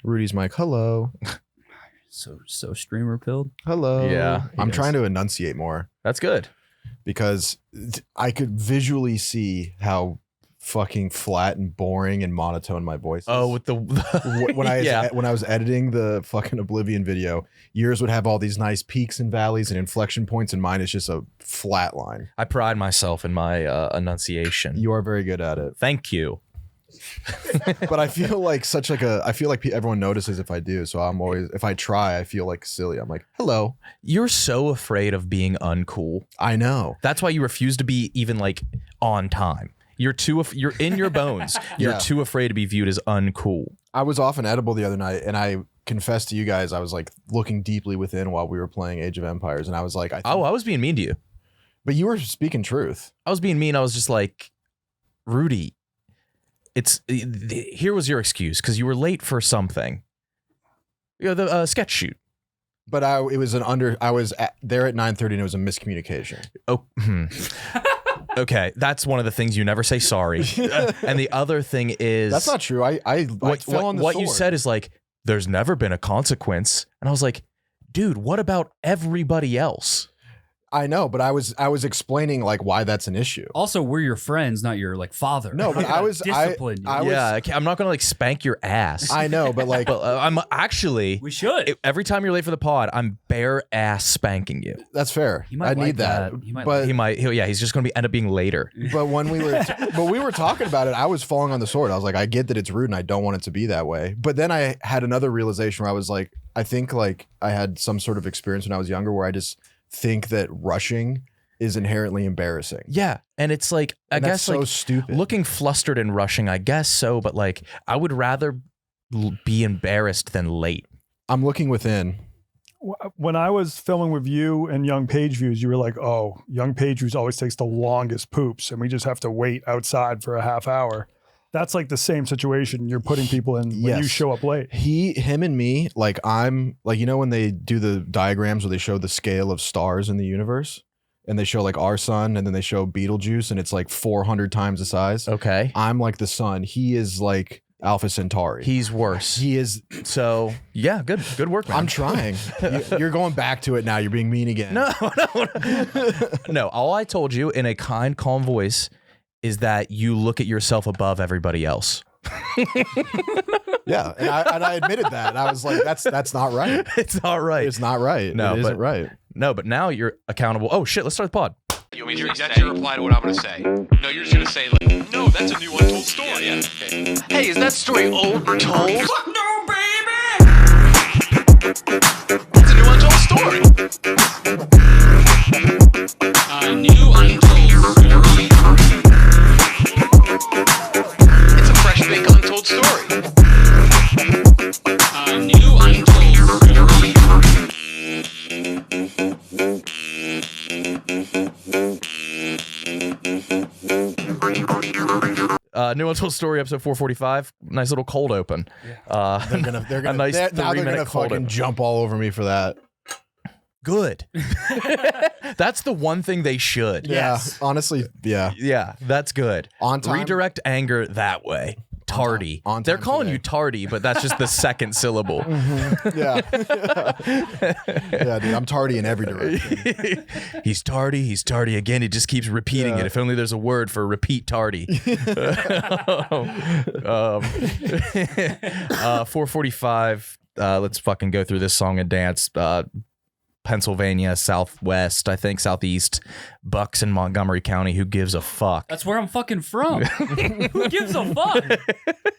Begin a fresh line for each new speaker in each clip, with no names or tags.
Rudy's mic. Hello.
So streamer pilled.
Hello.
Yeah,
I'm trying to enunciate more
That's good.
because I could visually see how fucking flat and boring and monotone my voice is.
Oh, with the
when I was editing the fucking Oblivion video, yours would have all these nice peaks and valleys and inflection points, and mine is just a flat line.
I pride myself in my enunciation.
You are very good at it.
Thank you.
But I feel like everyone notices if I do. So I'm always, if I try, I feel like silly. I'm like, hello.
You're so afraid of being uncool.
I know.
That's why you refuse to be even like on time. You're in your bones. You're too afraid to be viewed as uncool.
I was off an edible the other night, and I confessed to you guys, I was like looking deeply within while we were playing Age of Empires, and I was like,
I was being mean to you.
But you were speaking truth.
I was being mean. I was just like, Rudy, here was your excuse because you were late for something. The sketch shoot.
But I was there at 9:30, and it was a miscommunication.
Oh. Okay, that's one of the things you never say sorry. And the other thing is...
That's not true. I fell on the
what
sword.
you said is like, there's never been a consequence. And I was like, dude, what about everybody else?
I know, but I was explaining like why that's an issue.
Also, we're your friends, not your like father.
No, but I was
discipline.
I'm not gonna like spank your ass.
I know, but like,
I'm actually.
We should.
Every time you're late for the pod, I'm bare ass spanking you.
That's fair.
He might
I need that.
He's just gonna end up being later.
But when we were talking about it, I was falling on the sword. I was like, I get that it's rude, and I don't want it to be that way. But then I had another realization where I was like, I think like I had some sort of experience when I was younger where I just think that rushing is inherently embarrassing.
Yeah, and it's like I guess
so
like
stupid.
Looking flustered and rushing, I guess so, but like I would rather be embarrassed than late.
I'm looking within.
When I was filming with you and Young Page Views, you were like, "Oh, Young Page Views always takes the longest poops, and we just have to wait outside for a half hour." That's like the same situation you're putting people in when you show up late.
Him and me, like I'm like, you know, when they do the diagrams where they show the scale of stars in the universe and they show like our sun and then they show Betelgeuse and it's like 400 times the size.
Okay.
I'm like the sun. He is like Alpha Centauri.
He's worse.
He is.
So yeah, good work, man.
I'm trying. You're going back to it now. You're being mean again.
No, all I told you in a kind, calm voice is that you look at yourself above everybody else.
Yeah, and I admitted that. I was like, that's not right.
It's not right.
It's not right.
No,
it isn't right.
No, but now you're accountable. Oh shit, let's start the pod.
That's your reply to what I'm going to say. No, you're just going to say, like, no, that's a new untold story. Yeah, okay. Hey, is that story old or told? Fuck no, baby! It's a new untold story. A new untold story. It's a fresh bake untold story. A new untold story.
New Untold Story, episode 445. Nice little cold open.
Yeah. They're gonna fucking jump all over me for that.
Good. That's the one thing they should.
Yeah, honestly, yeah.
Yeah, that's good.
On time.
Redirect anger that way. Tardy.
On time
They're calling
today.
you tardy, but that's just the second syllable.
Mm-hmm. Yeah, dude, I'm tardy in every direction.
He's tardy again. He just keeps repeating it. If only there's a word for repeat tardy. 445. Let's fucking go through this song and dance. Pennsylvania, Southwest, I think Southeast, Bucks in Montgomery County. Who gives a fuck?
That's where I'm fucking from. Who gives a fuck?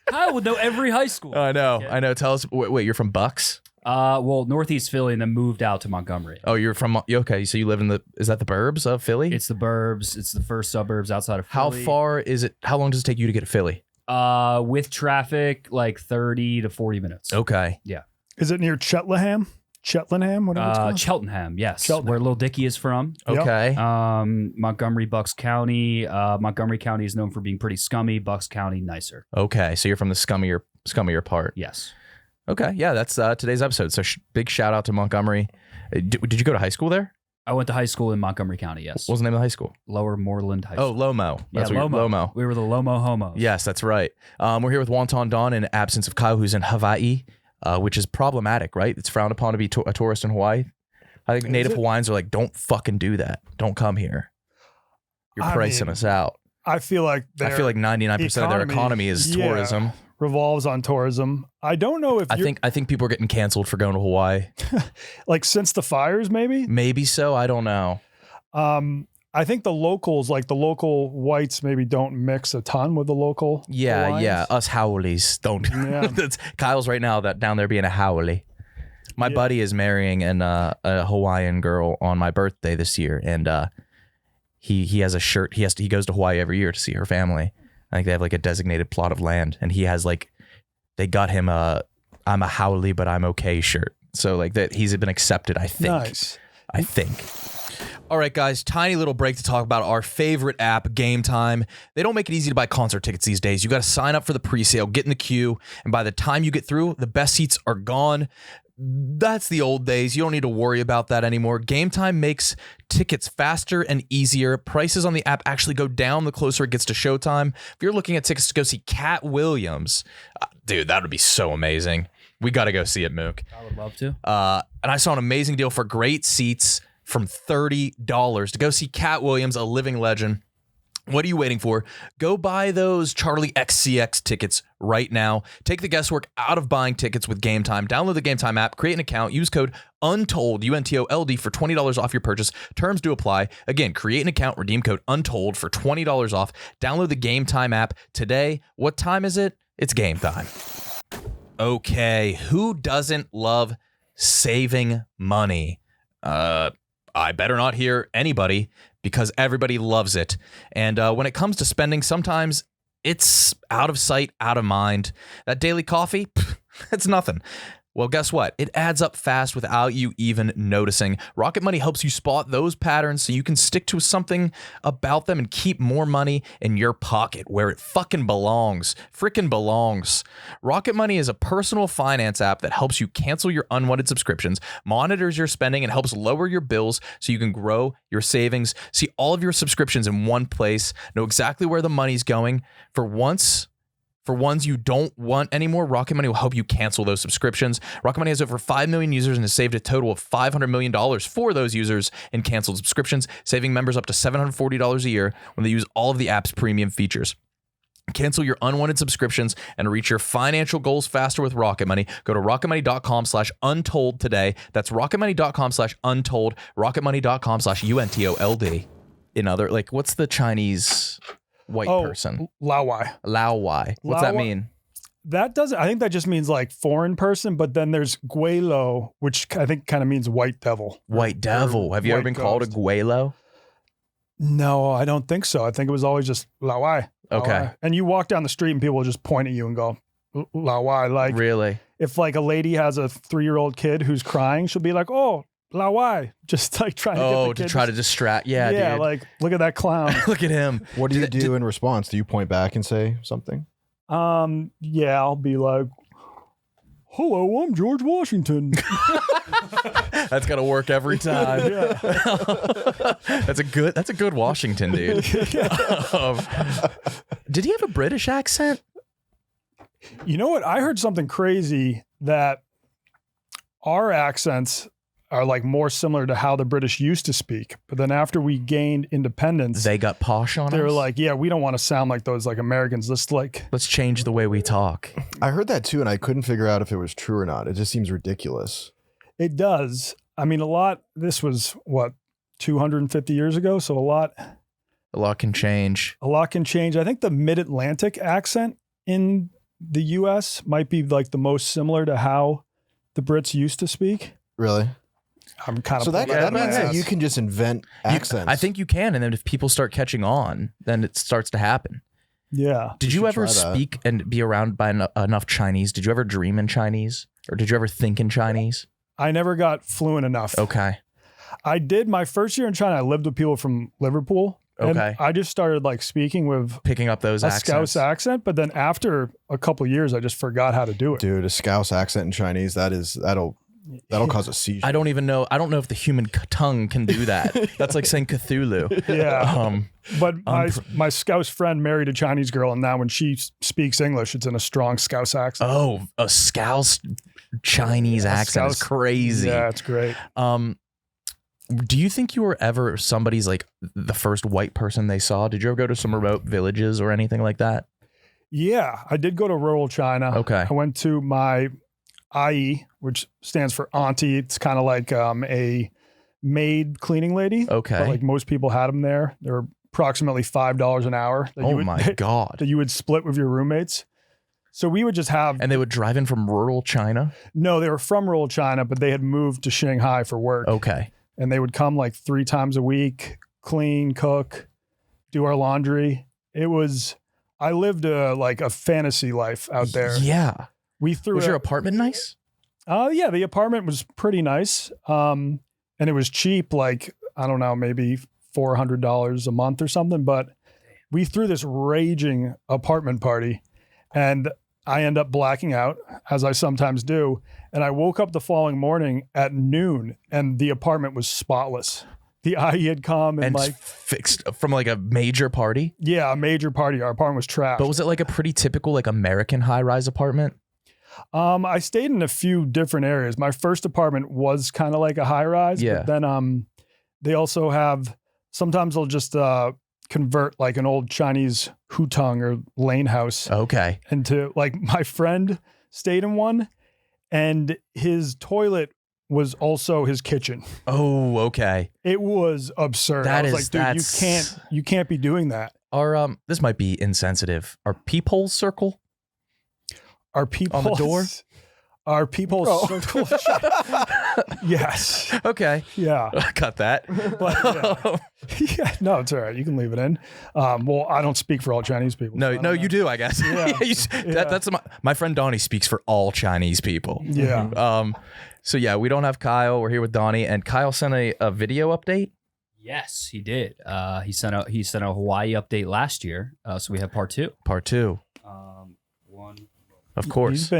Kyle would know every high school.
I know. Tell us. Wait, you're from Bucks?
Well, Northeast Philly, and then moved out to Montgomery.
Oh, you're from. Okay, so you live in is that the burbs of Philly?
It's the burbs. It's the first suburbs outside of Philly.
How far is it? How long does it take you to get to Philly?
With traffic, like 30 to 40 minutes.
Okay.
Yeah.
Is it near Cheltenham? Whatever it's called?
Cheltenham, yes.
Cheltenham.
Where Lil Dicky is from.
Okay.
Montgomery, Bucks County. Montgomery County is known for being pretty scummy. Bucks County, nicer.
Okay, so you're from the scummier part.
Yes.
Okay, yeah, that's today's episode. So big shout out to Montgomery. Did you go to high school there?
I went to high school in Montgomery County, yes.
What was the name of the high school?
Lower Moreland High School.
Oh, Lomo.
Yeah,
That's
Lomo. We were the Lomo Homos.
Yes, that's right. We're here with Wonton Don in absence of Kyle, who's in Hawaii. which is problematic, right? It's frowned upon to be a tourist in Hawaii. I think Native Hawaiians are like, don't fucking do that. Don't come here. You're pricing us out.
I feel like
99% of their economy is tourism.
Revolves on tourism. I don't know if
I think people are getting canceled for going to Hawaii.
like since the fires, maybe.
Maybe so. I don't know.
I think the locals, like the local whites, maybe don't mix a ton with the local. Hawaiians.
Yeah. Us Howleys don't.
Yeah.
Kyle's right now down there being a Howley. My buddy is marrying a Hawaiian girl on my birthday this year, and he has a shirt. He goes to Hawaii every year to see her family. I think they have like a designated plot of land, and he has like, they got him a "I'm a Howley but I'm okay" shirt. So like that, he's been accepted. I think.
Nice.
I think. All right, guys, tiny little break to talk about our favorite app, Game Time. They don't make it easy to buy concert tickets these days. You got to sign up for the pre-sale, get in the queue, and by the time you get through, the best seats are gone. That's the old days. You don't need to worry about that anymore. Game Time makes tickets faster and easier. Prices on the app actually go down the closer it gets to showtime. If you're looking at tickets to go see Cat Williams, dude, that would be so amazing. We got to go see it, Mook.
I would love to.
And I saw an amazing deal for great seats from $30 to go see Cat Williams, a living legend. What are you waiting for? Go buy those Charlie XCX tickets right now. Take the guesswork out of buying tickets with Game Time. Download the Game Time app, create an account, use code UNTOLD, UNTOLD, for $20 off your purchase. Terms do apply. Again, create an account, redeem code UNTOLD for $20 off. Download the Game Time app today. What time is it? It's game time. Okay, who doesn't love saving money? I better not hear anybody, because everybody loves it. And when it comes to spending, sometimes it's out of sight, out of mind. That daily coffee, it's nothing. Well, guess what? It adds up fast without you even noticing. Rocket Money helps you spot those patterns so you can stick to something about them and keep more money in your pocket where it fucking belongs. Frickin' belongs. Rocket Money is a personal finance app that helps you cancel your unwanted subscriptions, monitors your spending, and helps lower your bills so you can grow your savings. See all of your subscriptions in one place, know exactly where the money's going. For ones you don't want anymore, Rocket Money will help you cancel those subscriptions. Rocket Money has over 5 million users and has saved a total of $500 million for those users in canceled subscriptions, saving members up to $740 a year when they use all of the app's premium features. Cancel your unwanted subscriptions and reach your financial goals faster with Rocket Money. Go to rocketmoney.com/untold today. That's rocketmoney.com/untold, rocketmoney.com/UNTOLD. In other, like, what's the Chinese white person?
Lao-wai.
Lao-wai. What's that mean?
That doesn't, I think that just means like foreign person, but then there's Guelo, which I think kind of means white devil.
White devil. Have you ever been called a Guelo?
No, I don't think so. I think it was always just Lao-wai.
Okay.
And you walk down the street and people will just point at you and go, Lao-wai. Like,
really?
If like a lady has a 3-year-old kid who's crying, she'll be like, oh, Lao-wai. Just like trying to get the kid
to try to distract. Yeah, dude.
Like, look at that clown.
Look at him.
What do you do in response? Do you point back and say something?
Yeah, I'll be like, hello, I'm George Washington.
That's gotta work every time.
Yeah.
That's a good Washington, dude. Did he have a British accent?
You know what? I heard something crazy that our accents are like more similar to how the British used to speak. But then after we gained independence,
they got posh on us.
They were like, yeah, we don't want to sound like those like Americans. Let's
change the way we talk.
I heard that too, and I couldn't figure out if it was true or not. It just seems ridiculous.
It does. I mean, this was what, 250 years ago? So a lot
can change.
A lot can change. I think the mid-Atlantic accent in the US might be like the most similar to how the Brits used to speak.
Really?
I'm kind of
so that means that you can just invent accents.
I think you can, and then if people start catching on, then it starts to happen.
Yeah.
Did you ever speak and be around by enough Chinese? Did you ever dream in Chinese, or did you ever think in Chinese?
I never got fluent enough.
Okay.
I did my first year in China. I lived with people from Liverpool.
Okay.
And I just started like speaking with
picking up those accents.
Scouse accent, but then after a couple of years, I just forgot how to do it.
Dude, a Scouse accent in Chinese, that'll cause a seizure.
I don't even know. I don't know if the human tongue can do that. That's like saying Cthulhu.
Yeah. But my Scouse friend married a Chinese girl, and now when she speaks English, it's in a strong Scouse accent.
Oh, a Scouse Chinese accent is crazy.
Yeah, it's great.
Do you think you were ever somebody's like the first white person they saw? Did you ever go to some remote villages or anything like that?
Yeah, I did go to rural China.
Okay.
I went to my IE, which stands for auntie. It's kind of like a maid cleaning lady.
Okay.
But like most people had them there. They were approximately $5 an hour.
My God.
That you would split with your roommates. So we would just have.
And they would drive in from rural China?
No, they were from rural China, but they had moved to Shanghai for work.
Okay.
And they would come like 3 times a week, clean, cook, do our laundry. I lived a fantasy life out there.
Yeah.
Was
your apartment nice?
Yeah, the apartment was pretty nice. And it was cheap, like, I don't know, maybe $400 a month or something. But we threw this raging apartment party and I end up blacking out, as I sometimes do. And I woke up the following morning at noon and the apartment was spotless. The IE had come and like
fixed from like a major party.
Yeah, a major party. Our apartment was trashed.
But was it like a pretty typical like American high-rise apartment?
I stayed in a few different areas. My first apartment was kind of like a high rise.
Yeah.
But then they also have, sometimes they'll just convert like an old Chinese hutong or lane house.
Okay.
Into, like, my friend stayed in one and his toilet was also his kitchen.
Oh, okay.
It was absurd. I was like, dude, you can't be doing that.
This might be insensitive. Are peepholes circle?
Are people
on the door?
Are people circle? Yes.
Okay.
Yeah.
Cut that.
But, yeah. No, it's all right. You can leave it in. Well, I don't speak for all Chinese people.
No, you do, I guess.
Yeah.
That's my friend Donnie speaks for all Chinese people.
Yeah.
So yeah, we don't have Kyle. We're here with Donnie, and Kyle sent a video update.
Yes, he did. He sent a Hawaii update last year. So we have part 2.
Part 2.
One.
Of course.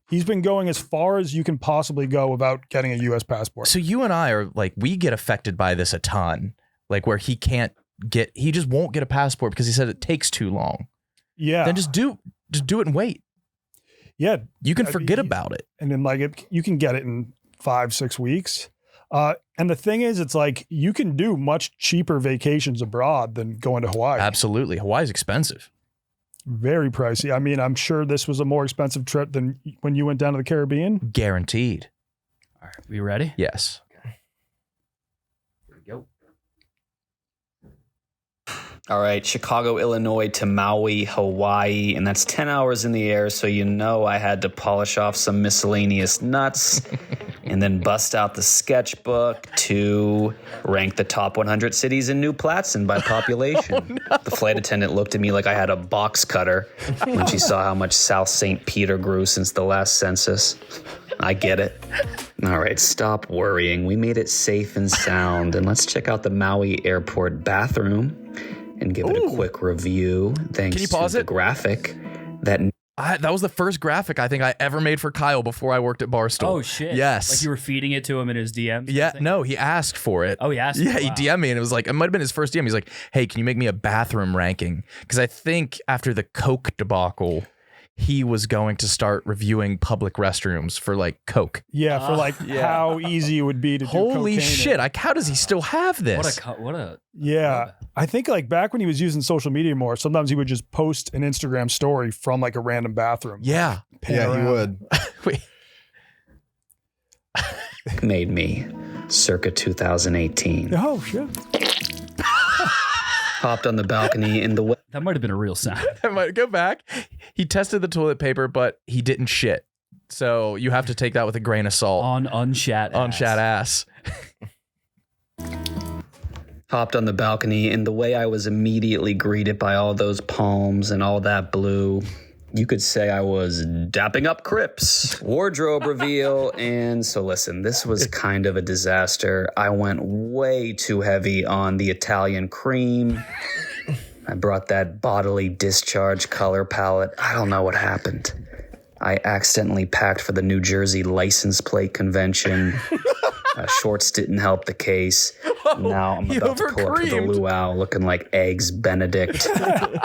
He's been going as far as you can possibly go without getting a U.S. passport.
So you and I are like, we get affected by this a ton. Like where he just won't get a passport because he said it takes too long.
Yeah.
Then just do it and wait.
Yeah.
You can forget about it.
And then you can get it in 5-6 weeks. And the thing is, it's like you can do much cheaper vacations abroad than going to Hawaii.
Absolutely. Hawaii's expensive.
Very pricey. I mean, I'm sure this was a more expensive trip than when you went down to the Caribbean.
Guaranteed.
All right, we ready?
Yes.
Okay. Here we go.
All right, Chicago, Illinois to Maui, Hawaii, and that's 10 hours in the air, so you know I had to polish off some miscellaneous nuts and then bust out the sketchbook to rank the top 100 cities in New Plattston by population. The flight attendant looked at me like I had a box cutter when she saw how much South St. Peter grew since the last census. I get it. All right, stop worrying. We made it safe and sound, and let's check out the Maui airport bathroom and give it a quick review. Thanks
Can you pause
to the
it?
graphic that
was the first graphic I think I ever made for Kyle before I worked at Barstool.
Oh shit!
Yes.
Like you were feeding it to him in his DMs.
Yeah, no, he asked for it.
Oh, he asked.
Yeah,
Wow.
he DM'd me and it was like, it might have been his first DM. He's like, hey, can you make me a bathroom ranking? Because I think after the Coke debacle, he was going to start reviewing public restrooms for like Coke.
Yeah, for how easy it would be to do
Holy
cocaine
shit!
in.
How does he still have this?
What a
Yeah, I think like back when he was using social media more, sometimes he would just post an Instagram story from like a random bathroom.
Yeah.
Pan
Yeah, he
around.
would.
Wait.
made me circa 2018.
Oh shit!
Hopped on the balcony in the
that might have been a real sound.
I might go back. He tested the toilet paper, but he didn't shit. So you have to take that with a grain of salt.
On unshat
ass.
Hopped on the balcony in the way I was immediately greeted by all those palms and all that blue. You could say I was dapping up Crips, wardrobe reveal, and so listen, this was kind of a disaster. I went way too heavy on the Italian cream. I brought that bodily discharge color palette. I don't know what happened. I accidentally packed for the New Jersey license plate convention. Shorts didn't help the case. Now I'm
You
about to pull up to the
overcreamed.
luau looking like Eggs Benedict.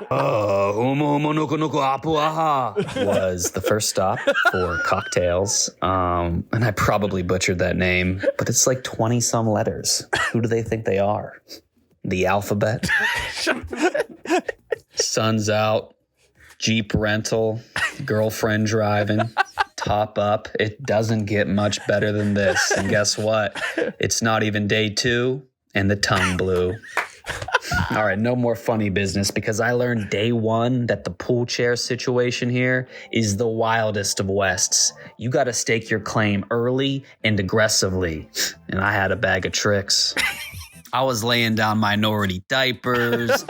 Homo homo noko noko apu aha was the first stop for cocktails. And I probably butchered that name, but it's like 20 some letters. Who do they think they are? The alphabet? Sun's out, Jeep rental, girlfriend driving, top up. It doesn't get much better than this. And guess what? It's not even day 2 and the tongue blew. All right, no more funny business because I learned day 1 that the pool chair situation here is the wildest of wests. You got to stake your claim early and aggressively. And I had a bag of tricks. I was laying down minority diapers,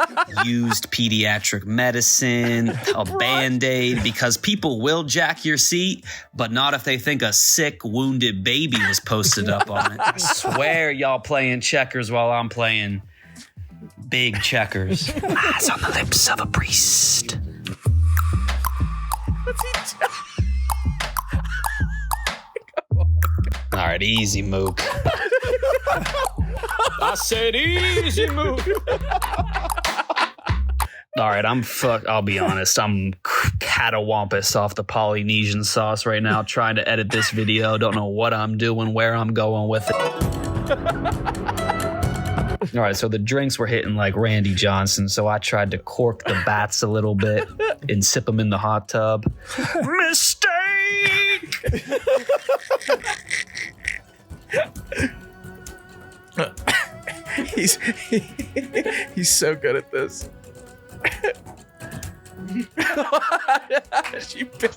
used pediatric medicine, a Band-Aid, because people will jack your seat, but not if they think a sick, wounded baby was posted up on it. I swear y'all playing checkers while I'm playing big checkers. Eyes on the lips of a priest. All right, easy, Mook. I said easy, Mook. All right, I'll be honest. I'm catawampus off the Polynesian sauce right now, trying to edit this video. Don't know what I'm doing, where I'm going with it. All right, so the drinks were hitting like Randy Johnson, so I tried to cork the bats a little bit and sip them in the hot tub. Mistake!
He's so good at this. She buried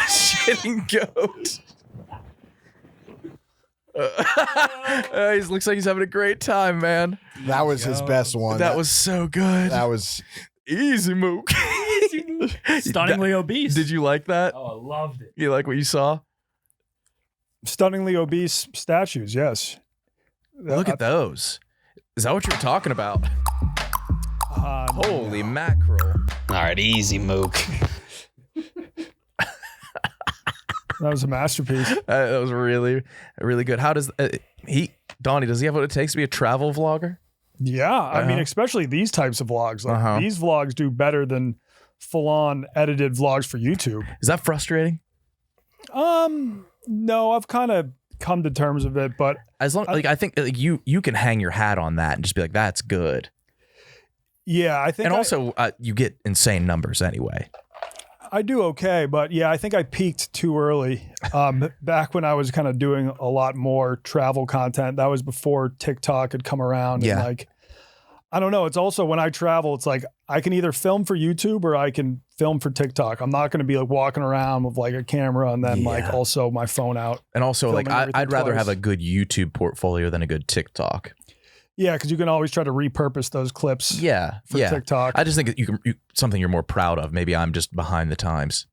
shitting goat. He looks like he's having a great time, man.
That was his best one.
That was so good.
That was
easy, Mook.
Stunningly obese.
Did you like that?
Oh, I loved it.
You like what you saw?
Stunningly obese statues, yes.
Look at those. Is that what you were talking about? Holy mackerel.
All right, easy, Mook.
That was a masterpiece.
That was really, really good. How does Donnie, does he have what it takes to be a travel vlogger?
Yeah, I mean, especially these types of vlogs. Like these vlogs do better than full-on edited vlogs for YouTube.
Is that frustrating?
No, I've kind of come to terms with it, but
As long I think like, you can hang your hat on that and just be like, that's good.
yeah, I think
And also you get insane numbers anyway.
I do okay, but yeah, I think I peaked too early. Back when I was kind of doing a lot more travel content, that was before TikTok had come around.
Yeah.
And like, I don't know. It's also when I travel, it's like I can either film for YouTube or I can film for TikTok. I'm not going to be like walking around with like a camera and then like also my phone out.
And also like
Filming everything
I'd rather
twice.
have a good YouTube portfolio than a good TikTok.
Yeah, because you can always try to repurpose those clips.
Yeah.
For TikTok.
I just think something you're more proud of. Maybe I'm just behind the times.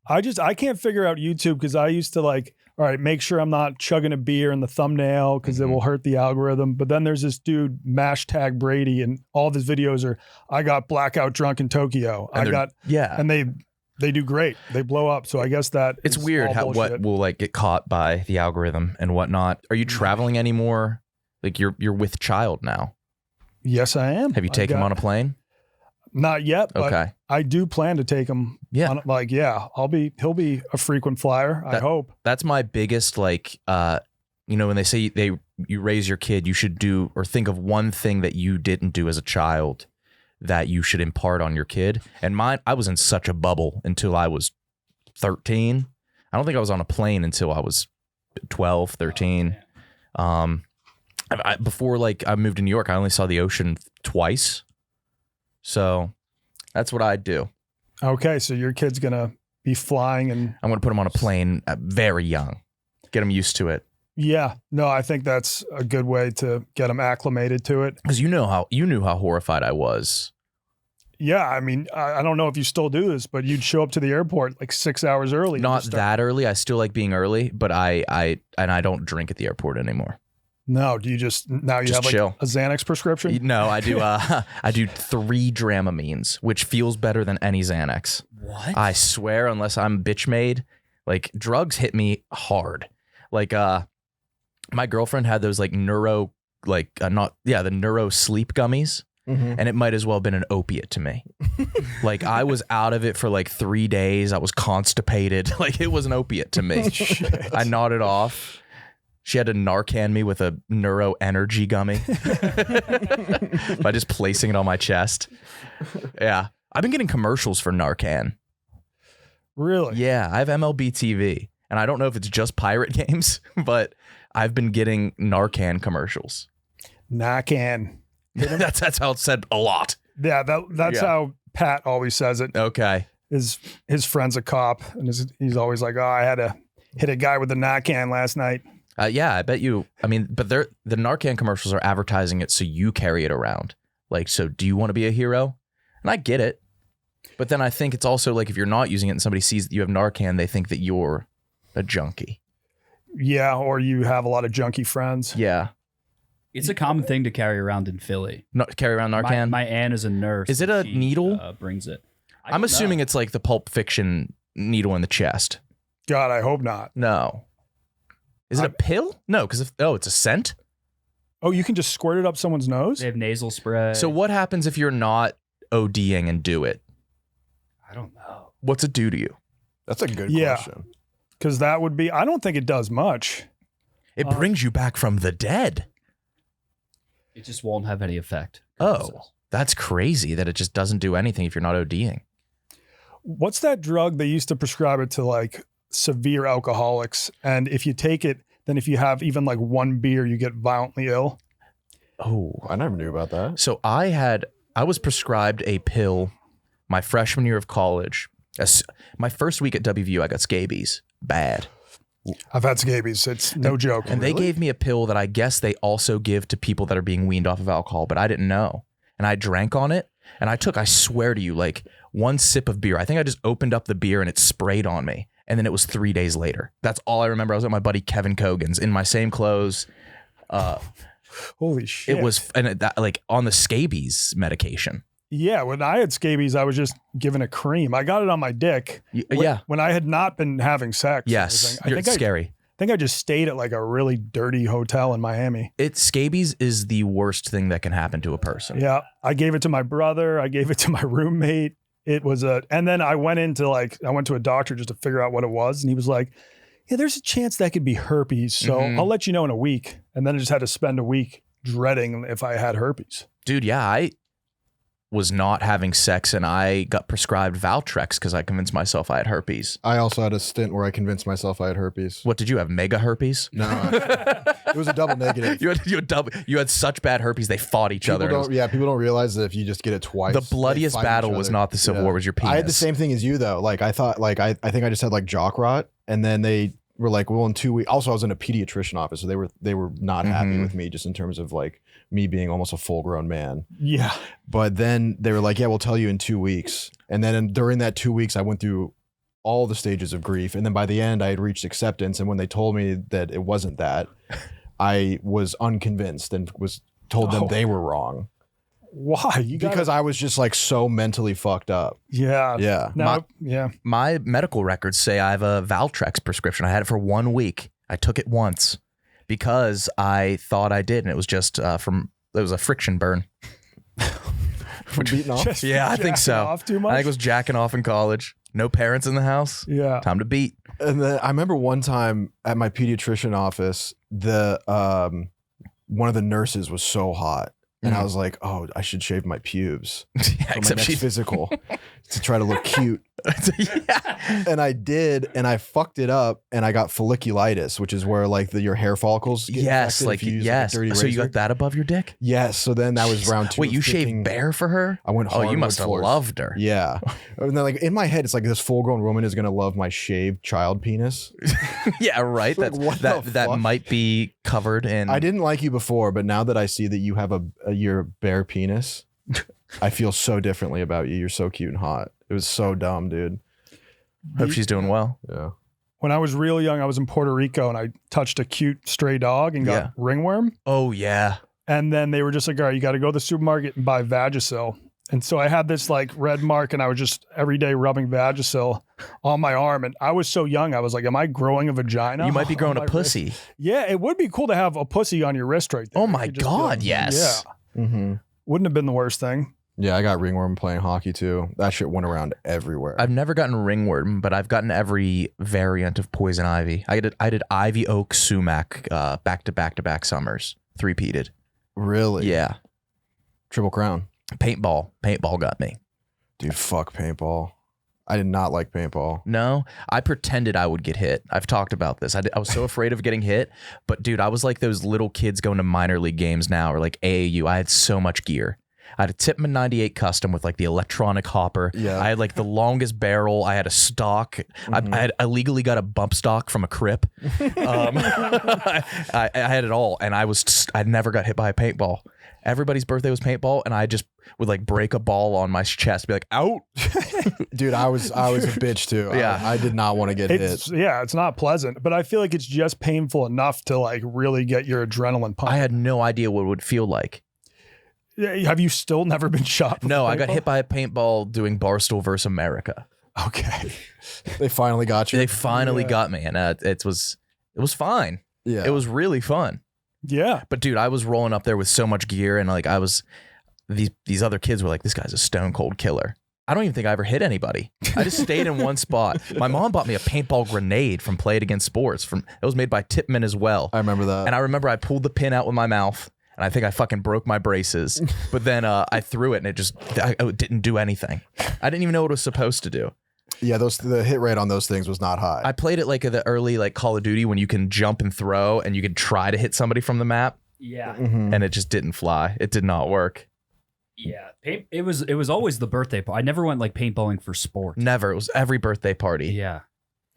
I can't figure out YouTube because I used to like, all right, make sure I'm not chugging a beer in the thumbnail because it will hurt the algorithm. But then there's this dude, Mashtag Brady, and all of his videos are, I got blackout drunk in Tokyo. And they do great. They blow up. So I guess that
It's
is
weird
all
how
bullshit.
what will like get caught by the algorithm and whatnot. Are you traveling anymore? Like you're with child now.
Yes, I am.
Have you taken him on a plane?
Not yet, but
Okay.
I do plan to take him.
Yeah.
On, he'll be a frequent flyer. I hope.
That's my biggest like when they say you raise your kid, you should do or think of one thing that you didn't do as a child that you should impart on your kid. And mine, I was in such a bubble until I was 13. I don't think I was on a plane until I was 12, 13. Before like I moved to New York, I only saw the ocean twice. So that's what I'd do.
Okay, so your kid's gonna be flying, and
I'm going to put him on a plane very young, get him used to it.
yeah, no, I think that's a good way to get him acclimated to it.
Because you knew how horrified I was.
Yeah, I mean, I don't know if you still do this, but you'd show up to the airport like 6 hours early.
Not that early. I still like being early, but I don't drink at the airport anymore.
No, do you just have like
chill.
a Xanax prescription?
No, I do. I do 3 Dramamines, which feels better than any Xanax.
What?
I swear, unless I'm bitch made, like drugs hit me hard. Like My girlfriend had those like neuro the neuro sleep gummies. And it might as well have been an opiate to me. Like I was out of it for like 3 days. I was constipated. Like it was an opiate to me. I nodded off. She had to Narcan me with a neuro energy gummy by just placing it on my chest. Yeah. I've been getting commercials for Narcan.
Really?
Yeah. I have MLB TV and I don't know if it's just pirate games, but I've been getting Narcan commercials.
Narcan.
That's how it's said a lot.
Yeah, that's how Pat always says it.
Okay.
His friend's a cop, and he's always like, "Oh, I had to hit a guy with a Narcan last night."
Yeah, I bet you. I mean, but the Narcan commercials are advertising it so you carry it around. Like, so do you want to be a hero? And I get it, but then I think it's also like if you're not using it and somebody sees that you have Narcan, they think that you're a junkie.
Yeah, or you have a lot of junkie friends.
Yeah.
It's a common thing to carry around in Philly.
Carry around Narcan?
My aunt is a nurse.
Is it a
She,
needle?
Brings it.
I'm assuming it's like the Pulp Fiction needle in the chest.
God, I hope not.
No. Is it a pill? No, because it's a scent?
Oh, you can just squirt it up someone's nose?
They have nasal spray.
So what happens if you're not ODing and do it?
I don't know.
What's it do to you?
That's a good
Yeah.
question.
Because that would be, I don't think it does much.
It brings you back from the dead.
It just won't have any effect.
Oh, that's crazy that it just doesn't do anything if you're not ODing.
What's that drug? They used to prescribe it to like severe alcoholics. And if you take it, then if you have even like one beer, you get violently ill.
Oh,
I never knew about that.
so I was prescribed a pill my freshman year of college. My first week at WVU, I got scabies. Bad.
I've had scabies. It's no joke.
And they gave me a pill that I guess they also give to people that are being weaned off of alcohol, but I didn't know. And I drank on it and I swear to you, like one sip of beer. I think I just opened up the beer and it sprayed on me. And then it was 3 days later. That's all I remember. I was at my buddy Kevin Cogan's in my same clothes.
Holy shit.
It was like on the scabies medication.
Yeah, when I had scabies, I was just given a cream. I got it on my dick.
Yeah.
When I had not been having sex.
Yes.
I think
Scary.
I think I just stayed at like a really dirty hotel in Miami.
Scabies is the worst thing that can happen to a person.
Yeah. I gave it to my brother. I gave it to my roommate. It was and then I went to a doctor just to figure out what it was. And he was like, yeah, there's a chance that could be herpes. So I'll let you know in a week. And then I just had to spend a week dreading if I had herpes.
Dude, yeah, I was not having sex and I got prescribed Valtrex because I convinced myself I had herpes.
I also had a stint where I convinced myself I had herpes.
What did you have? Mega herpes?
No, it was a double negative.
You had such bad herpes they fought each other.
People don't realize that if you just get it twice.
The bloodiest
they fight
battle
each
was
other.
not the Civil War, it was your penis.
I had the same thing as you though. Like I thought, like I think I just had like jock rot, and then they were like, well, in 2 weeks. Also, I was in a pediatrician office, so they were not happy with me just in terms of like me being almost a full grown man.
Yeah.
But then they were like, yeah, we'll tell you in 2 weeks. And then during that 2 weeks, I went through all the stages of grief. And then by the end, I had reached acceptance. And when they told me that it wasn't that, I was unconvinced and was told them they were wrong.
Why?
Because I was just like so mentally fucked up.
Yeah.
Yeah.
No,
My medical records say I have a Valtrex prescription. I had it for 1 week. I took it once because I thought I did. And it was just it was a friction burn.
From beating off.
Just
Yeah, I think so.
jacking off too much?
I think I was jacking off in college. No parents in the house.
Yeah.
Time to beat.
And then I remember one time at my pediatrician office, the one of the nurses was so hot. And I was like, oh, I should shave my pubes
Yeah,
for my
except
next
she.
physical to try to look cute.
Yeah.
And I did, and I fucked it up, and I got folliculitis, which is where like your hair follicles get
Yes,
infected
like
if you use,
yes.
a dirty
So you
razor.
got that above your dick?
Yes. So then that was round 2.
Wait,
of
you
picking-
shaved bare for her?
I went
Oh, you
hardwood
must have
floors.
loved her.
Yeah. And then like in my head, it's like this full grown woman is gonna love my shaved child penis.
Yeah, right.
Like, what the
That
fuck?
might be covered in.
I didn't like you before, but now that I see that you have your bare penis, I feel so differently about you. You're so cute and hot. It was so dumb, dude.
Hope she's doing well.
Yeah.
When I was real young, I was in Puerto Rico and I touched a cute stray dog and got
Yeah.
ringworm.
Oh yeah.
And then they were just like, all right, you got to go to the supermarket and buy Vagisil. And so I had this like red mark, and I was just every day rubbing Vagisil on my arm. And I was so young, I was like, am I growing a vagina?
You might be growing
on
a
my
pussy.
wrist? Yeah, it would be cool to have a pussy on your wrist right there.
Oh
You
my
could just be
God,
like,
yes.
Yeah.
Mm-hmm.
Wouldn't have been the worst thing.
Yeah, I got ringworm playing hockey too. That shit went around everywhere.
I've never gotten ringworm, but I've gotten every variant of poison ivy. I did ivy oak sumac back to back summers, 3-peated.
Really?
Yeah.
Triple crown.
Paintball got me.
Dude, fuck paintball. I did not like paintball.
No, I pretended I would get hit. I've talked about this. I was so afraid of getting hit, but dude, I was like those little kids going to minor league games now or like AAU. I had so much gear. I had a Tipman 98 custom with like the electronic hopper.
Yeah.
I had like the longest barrel. I had a stock. I illegally got a bump stock from a crip. I had it all, and I never got hit by a paintball. Everybody's birthday was paintball, and I just would like break a ball on my chest, be like, out.
Dude, I was a bitch too.
Yeah.
I did not want to get hit.
Yeah, it's not pleasant, but I feel like it's just painful enough to like really get your adrenaline pumping.
I had no idea what it would feel like.
Have you still never been shot?
No, I got
paintball?
hit by a paintball doing Barstool versus America.
Okay.
They finally got you.
They finally got me, and it was fine.
Yeah.
It was really fun.
Yeah.
But dude, I was rolling up there with so much gear, and like these other kids were like, this guy's a stone cold killer. I don't even think I ever hit anybody. I just stayed in one spot. My mom bought me a paintball grenade from Play It Against Sports. It was made by Tipman as well.
I remember that.
And I remember I pulled the pin out with my mouth, and I think I fucking broke my braces. But then I threw it, and it didn't do anything. I didn't even know what it was supposed to do.
Yeah, the hit rate on those things was not high.
I played it like the early like Call of Duty when you can jump and throw, and you can try to hit somebody from the map,
Yeah.
Mhm.
and it just didn't fly. It did not work.
Yeah. It was always the birthday party. I never went like paintballing for sport.
Never. It was every birthday party.
Yeah.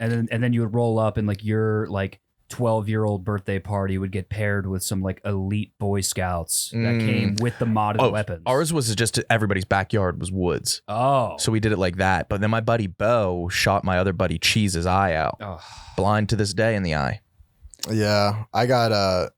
And then you would roll up and like your like 12-year-old birthday party would get paired with some like elite Boy Scouts that came with the modded weapons.
Ours was just everybody's backyard was woods.
Oh.
So we did it like that. But then my buddy Bo shot my other buddy Cheese's eye out.
Oh.
Blind to this day in the eye.
Yeah, I got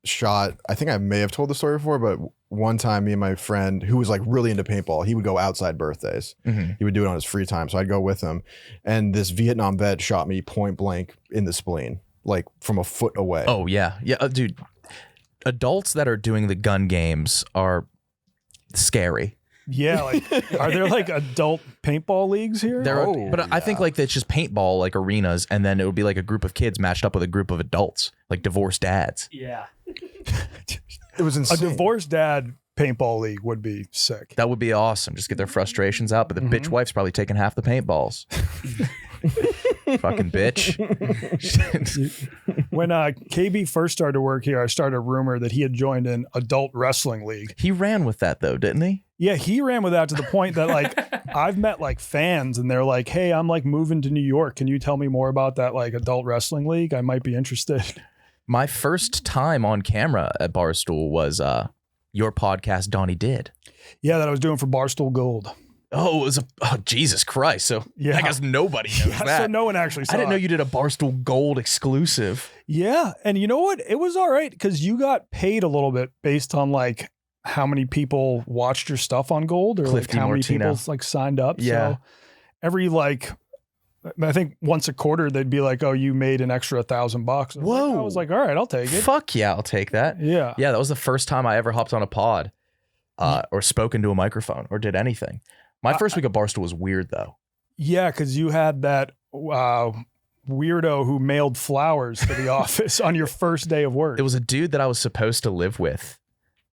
shot. I think I may have told the story before, but one time me and my friend who was like really into paintball, he would go outside birthdays.
Mm-hmm.
He would do it on his free time. So I'd go with him. And this Vietnam vet shot me point blank in the spleen, like from a foot away.
Oh, yeah. Yeah, dude. Adults that are doing the gun games are scary.
Yeah. Like, are there like adult paintball leagues here?
I think like it's just paintball like arenas, and then it would be like a group of kids matched up with a group of adults, like divorced dads.
Yeah.
It was
A
insane.
divorced dad paintball league would be sick.
That would be awesome. Just get their frustrations out. But the bitch wife's probably taking half the paintballs. Fucking bitch.
When KB first started to work here, I started a rumor that he had joined an adult wrestling league.
He ran with that though, didn't he?
Yeah, he ran with that to the point that like I've met like fans and they're like, "Hey, I'm like moving to New York. Can you tell me more about that like adult wrestling league? I might be interested."
My first time on camera at Barstool was your podcast, Donnie Did.
Yeah, that I was doing for Barstool Gold.
Oh, it was Jesus Christ. So
Yeah.
I guess nobody knows
Yeah,
that.
so no one actually saw
I didn't know
it.
you did a Barstool Gold exclusive.
Yeah, and you know what? It was all right because you got paid a little bit based on like how many people watched your stuff on Gold or
Cliff
like how many
DiMartino.
people like signed up.
Yeah.
So every like, I think once a quarter they'd be like, "Oh, you made an extra $1,000."
Whoa.
I was like, "All right, I'll take it."
Fuck yeah, I'll take that.
Yeah.
Yeah, that was the first time I ever hopped on a pod or spoke into a microphone or did anything. My first week at Barstool was weird though.
Yeah, because you had that weirdo who mailed flowers to the office on your first day of work.
It was a dude that I was supposed to live with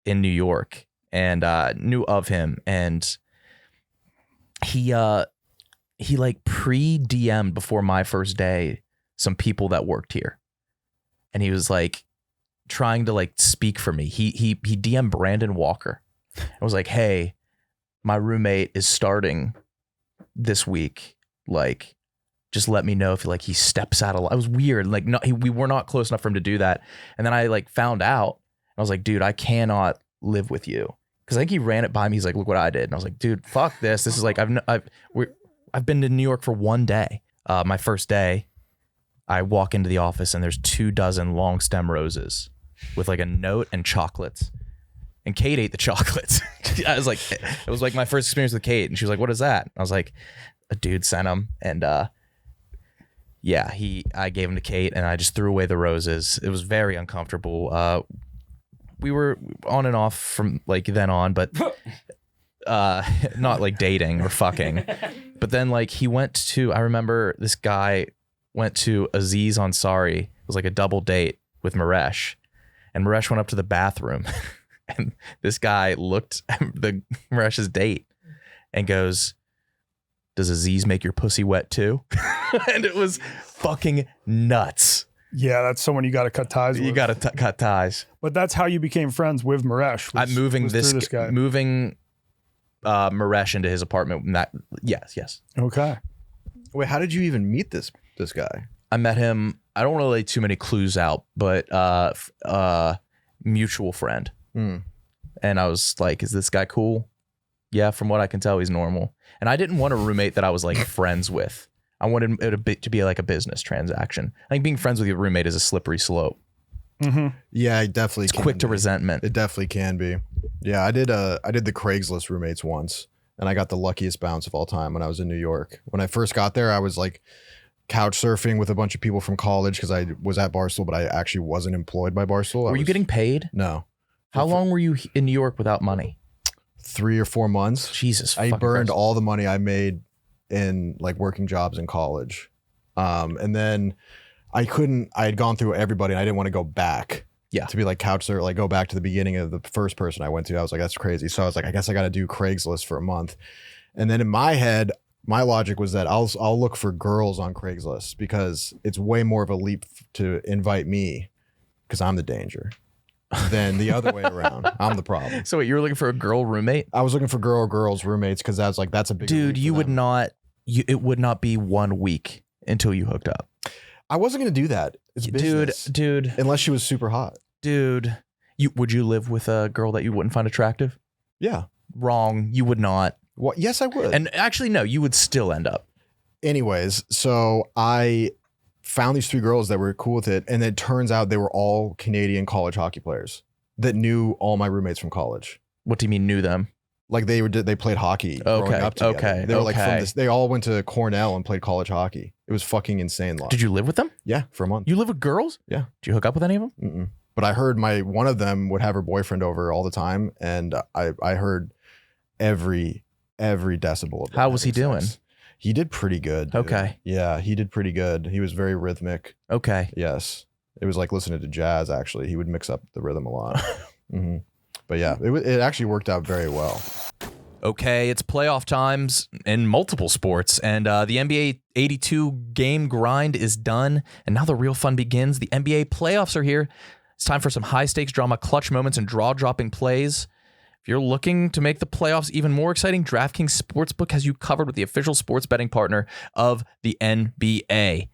in New York and knew of him. And he like pre-DM'd before my first day some people that worked here. And he was like trying to like speak for me. He DM'd Brandon Walker. I was like, "Hey, my roommate is starting this week. Like, just let me know if like he steps out of line." It was weird. Like, we were not close enough for him to do that. And then I like found out. I was like, "Dude, I cannot live with you." Because I think he ran it by me. He's like, "Look what I did." And I was like, "Dude, fuck this. This is like I've been to New York for one day. My first day, I walk into the office and there's 24 long stem roses with like a note and chocolates. and Kate ate the chocolates. I was like, it was like my first experience with Kate, and she was like, "What is that?" I was like, "A dude sent them," and yeah, I gave them to Kate, and I just threw away the roses. It was very uncomfortable. We were on and off from like then on, but not like dating or fucking. But then like I remember this guy went to Aziz Ansari. It was like a double date with Maresh, and Maresh went up to the bathroom, and this guy looked at Maresh's date and goes, "Does Aziz make your pussy wet too?" And it was fucking nuts.
Yeah, that's someone you got to cut ties with.
You got to cut ties.
But that's how you became friends with Maresh.
I'm moving
this guy.
Maresh into his apartment. Yes.
Okay.
Wait, how did you even meet this guy?
I met him. I don't want to lay too many clues out, but mutual friend. And I was like, "Is this guy cool?" Yeah, from what I can tell, he's normal. And I didn't want a roommate that I was like friends with. I wanted it to be like a business transaction. I think being friends with your roommate is a slippery slope.
Mm-hmm.
Yeah, it definitely.
It's quick to resentment.
It definitely can be. Yeah, I did the Craigslist roommates once, and I got the luckiest bounce of all time when I was in New York. When I first got there, I was like couch surfing with a bunch of people from college because I was at Barstool, but I actually wasn't employed by Barstool.
Were you getting paid?
No.
How long were you in New York without money?
3 or 4 months.
Jesus,
I burned
Christ.
all the money I made in like working jobs in college. And then I had gone through everybody and I didn't want to go back.
Yeah.
To be like couch surfer, like go back to the beginning of the first person I went to. I was like, that's crazy. So I was like, I guess I got to do Craigslist for a month. And then in my head, my logic was that I'll look for girls on Craigslist because it's way more of a leap to invite me because I'm the danger than the other way around. I'm the problem.
So wait, you were looking for a girl roommate?
I was looking for girls roommates because that's a big
dude. You would not. It would not be 1 week until you hooked up.
I wasn't gonna do that. It's business.
Dude.
Unless she was super hot.
Dude, would you live with a girl that you wouldn't find attractive?
Yeah.
Wrong. You would not.
Well, yes, I would.
And actually, no, you would still end up.
Anyways, so I found these 3 girls that were cool with it, and it turns out they were all Canadian college hockey players that knew all my roommates from college.
What do you mean knew them?
Like they played hockey growing up together.
Okay.
They were like from this. They all went to Cornell and played college hockey. It was fucking insane.
Did you live with them?
Yeah, for a month.
You live with girls?
Yeah.
Did you hook up with any of them?
Mm-mm. But I heard one of them would have her boyfriend over all the time, and I heard every decibel of
How was he doing?
He did pretty good. Dude.
Okay.
Yeah, he did pretty good. He was very rhythmic.
Okay.
Yes. It was like listening to jazz, actually. He would mix up the rhythm a lot. Mm-hmm. But yeah, it actually worked out very well.
Okay, it's playoff times in multiple sports, and the NBA 82 game grind is done, and now the real fun begins. The NBA playoffs are here. It's time for some high-stakes drama, clutch moments, and draw-dropping plays. If you're looking to make the playoffs even more exciting, DraftKings Sportsbook has you covered with the official sports betting partner of the NBA.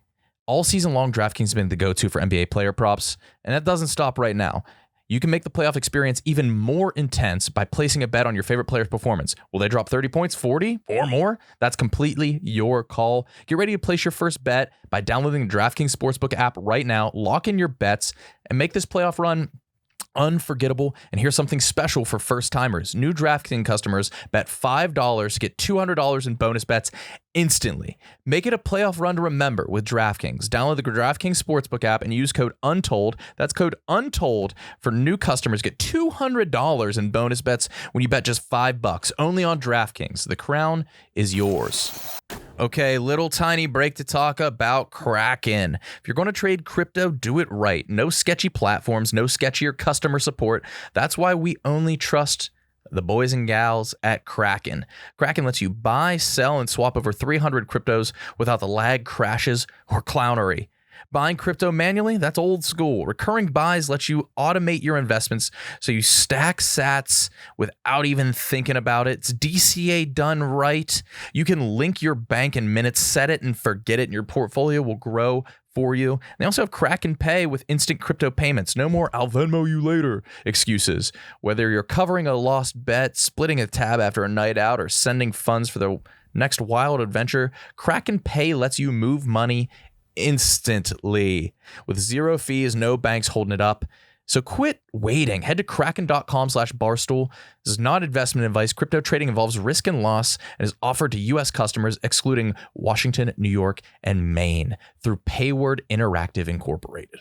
All season long, DraftKings has been the go-to for NBA player props, and that doesn't stop right now. You can make the playoff experience even more intense by placing a bet on your favorite player's performance. Will they drop 30 points, 40, or more? That's completely your call. Get ready to place your first bet by downloading the DraftKings Sportsbook app right now. Lock in your bets and make this playoff run unforgettable. And here's something special for first timers. New DraftKings customers bet $5 to get $200 in bonus bets instantly. Make it a playoff run to remember with DraftKings. Download the DraftKings Sportsbook app and use code UNTOLD. That's code UNTOLD for new customers. Get $200 in bonus bets when you bet just $5 only on DraftKings. The crown is yours. Okay, little tiny break to talk about Kraken. If you're going to trade crypto, do it right. No sketchy platforms, no sketchier customer support. That's why we only trust the boys and gals at Kraken. Kraken lets you buy, sell, and swap over 300 cryptos without the lag, crashes, or clownery. Buying crypto manually, that's old school. Recurring buys let you automate your investments so you stack sats without even thinking about it. It's DCA done right. You can link your bank in minutes, set it and forget it, and your portfolio will grow for you. They also have Kraken Pay with instant crypto payments. No more "I'll Venmo you later" excuses. Whether you're covering a lost bet, splitting a tab after a night out, or sending funds for the next wild adventure, Kraken Pay lets you move money instantly with zero fees, no banks holding it up. So quit waiting. Head to kraken.com/barstool. This is not investment advice. Crypto trading involves risk and loss and is offered to U.S. customers, excluding Washington, New York, and Maine through Payward Interactive Incorporated.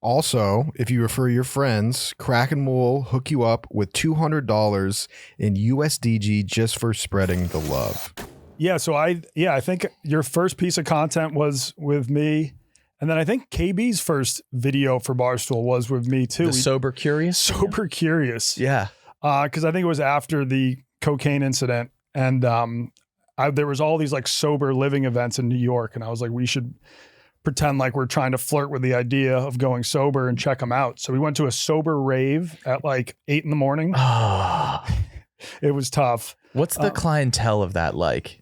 Also, if you refer your friends, Kraken will hook you up with $200 in USDG just for spreading the love.
Yeah. So I think your first piece of content was with me. And then I think KB's first video for Barstool was with me too.
The Sober Curious?
Sober Curious.
Yeah.
Because I think it was after the cocaine incident. And there was all these like sober living events in New York. And I was like, we should pretend like we're trying to flirt with the idea of going sober and check them out. So we went to a sober rave at like 8 a.m. It was tough.
What's the clientele of that like?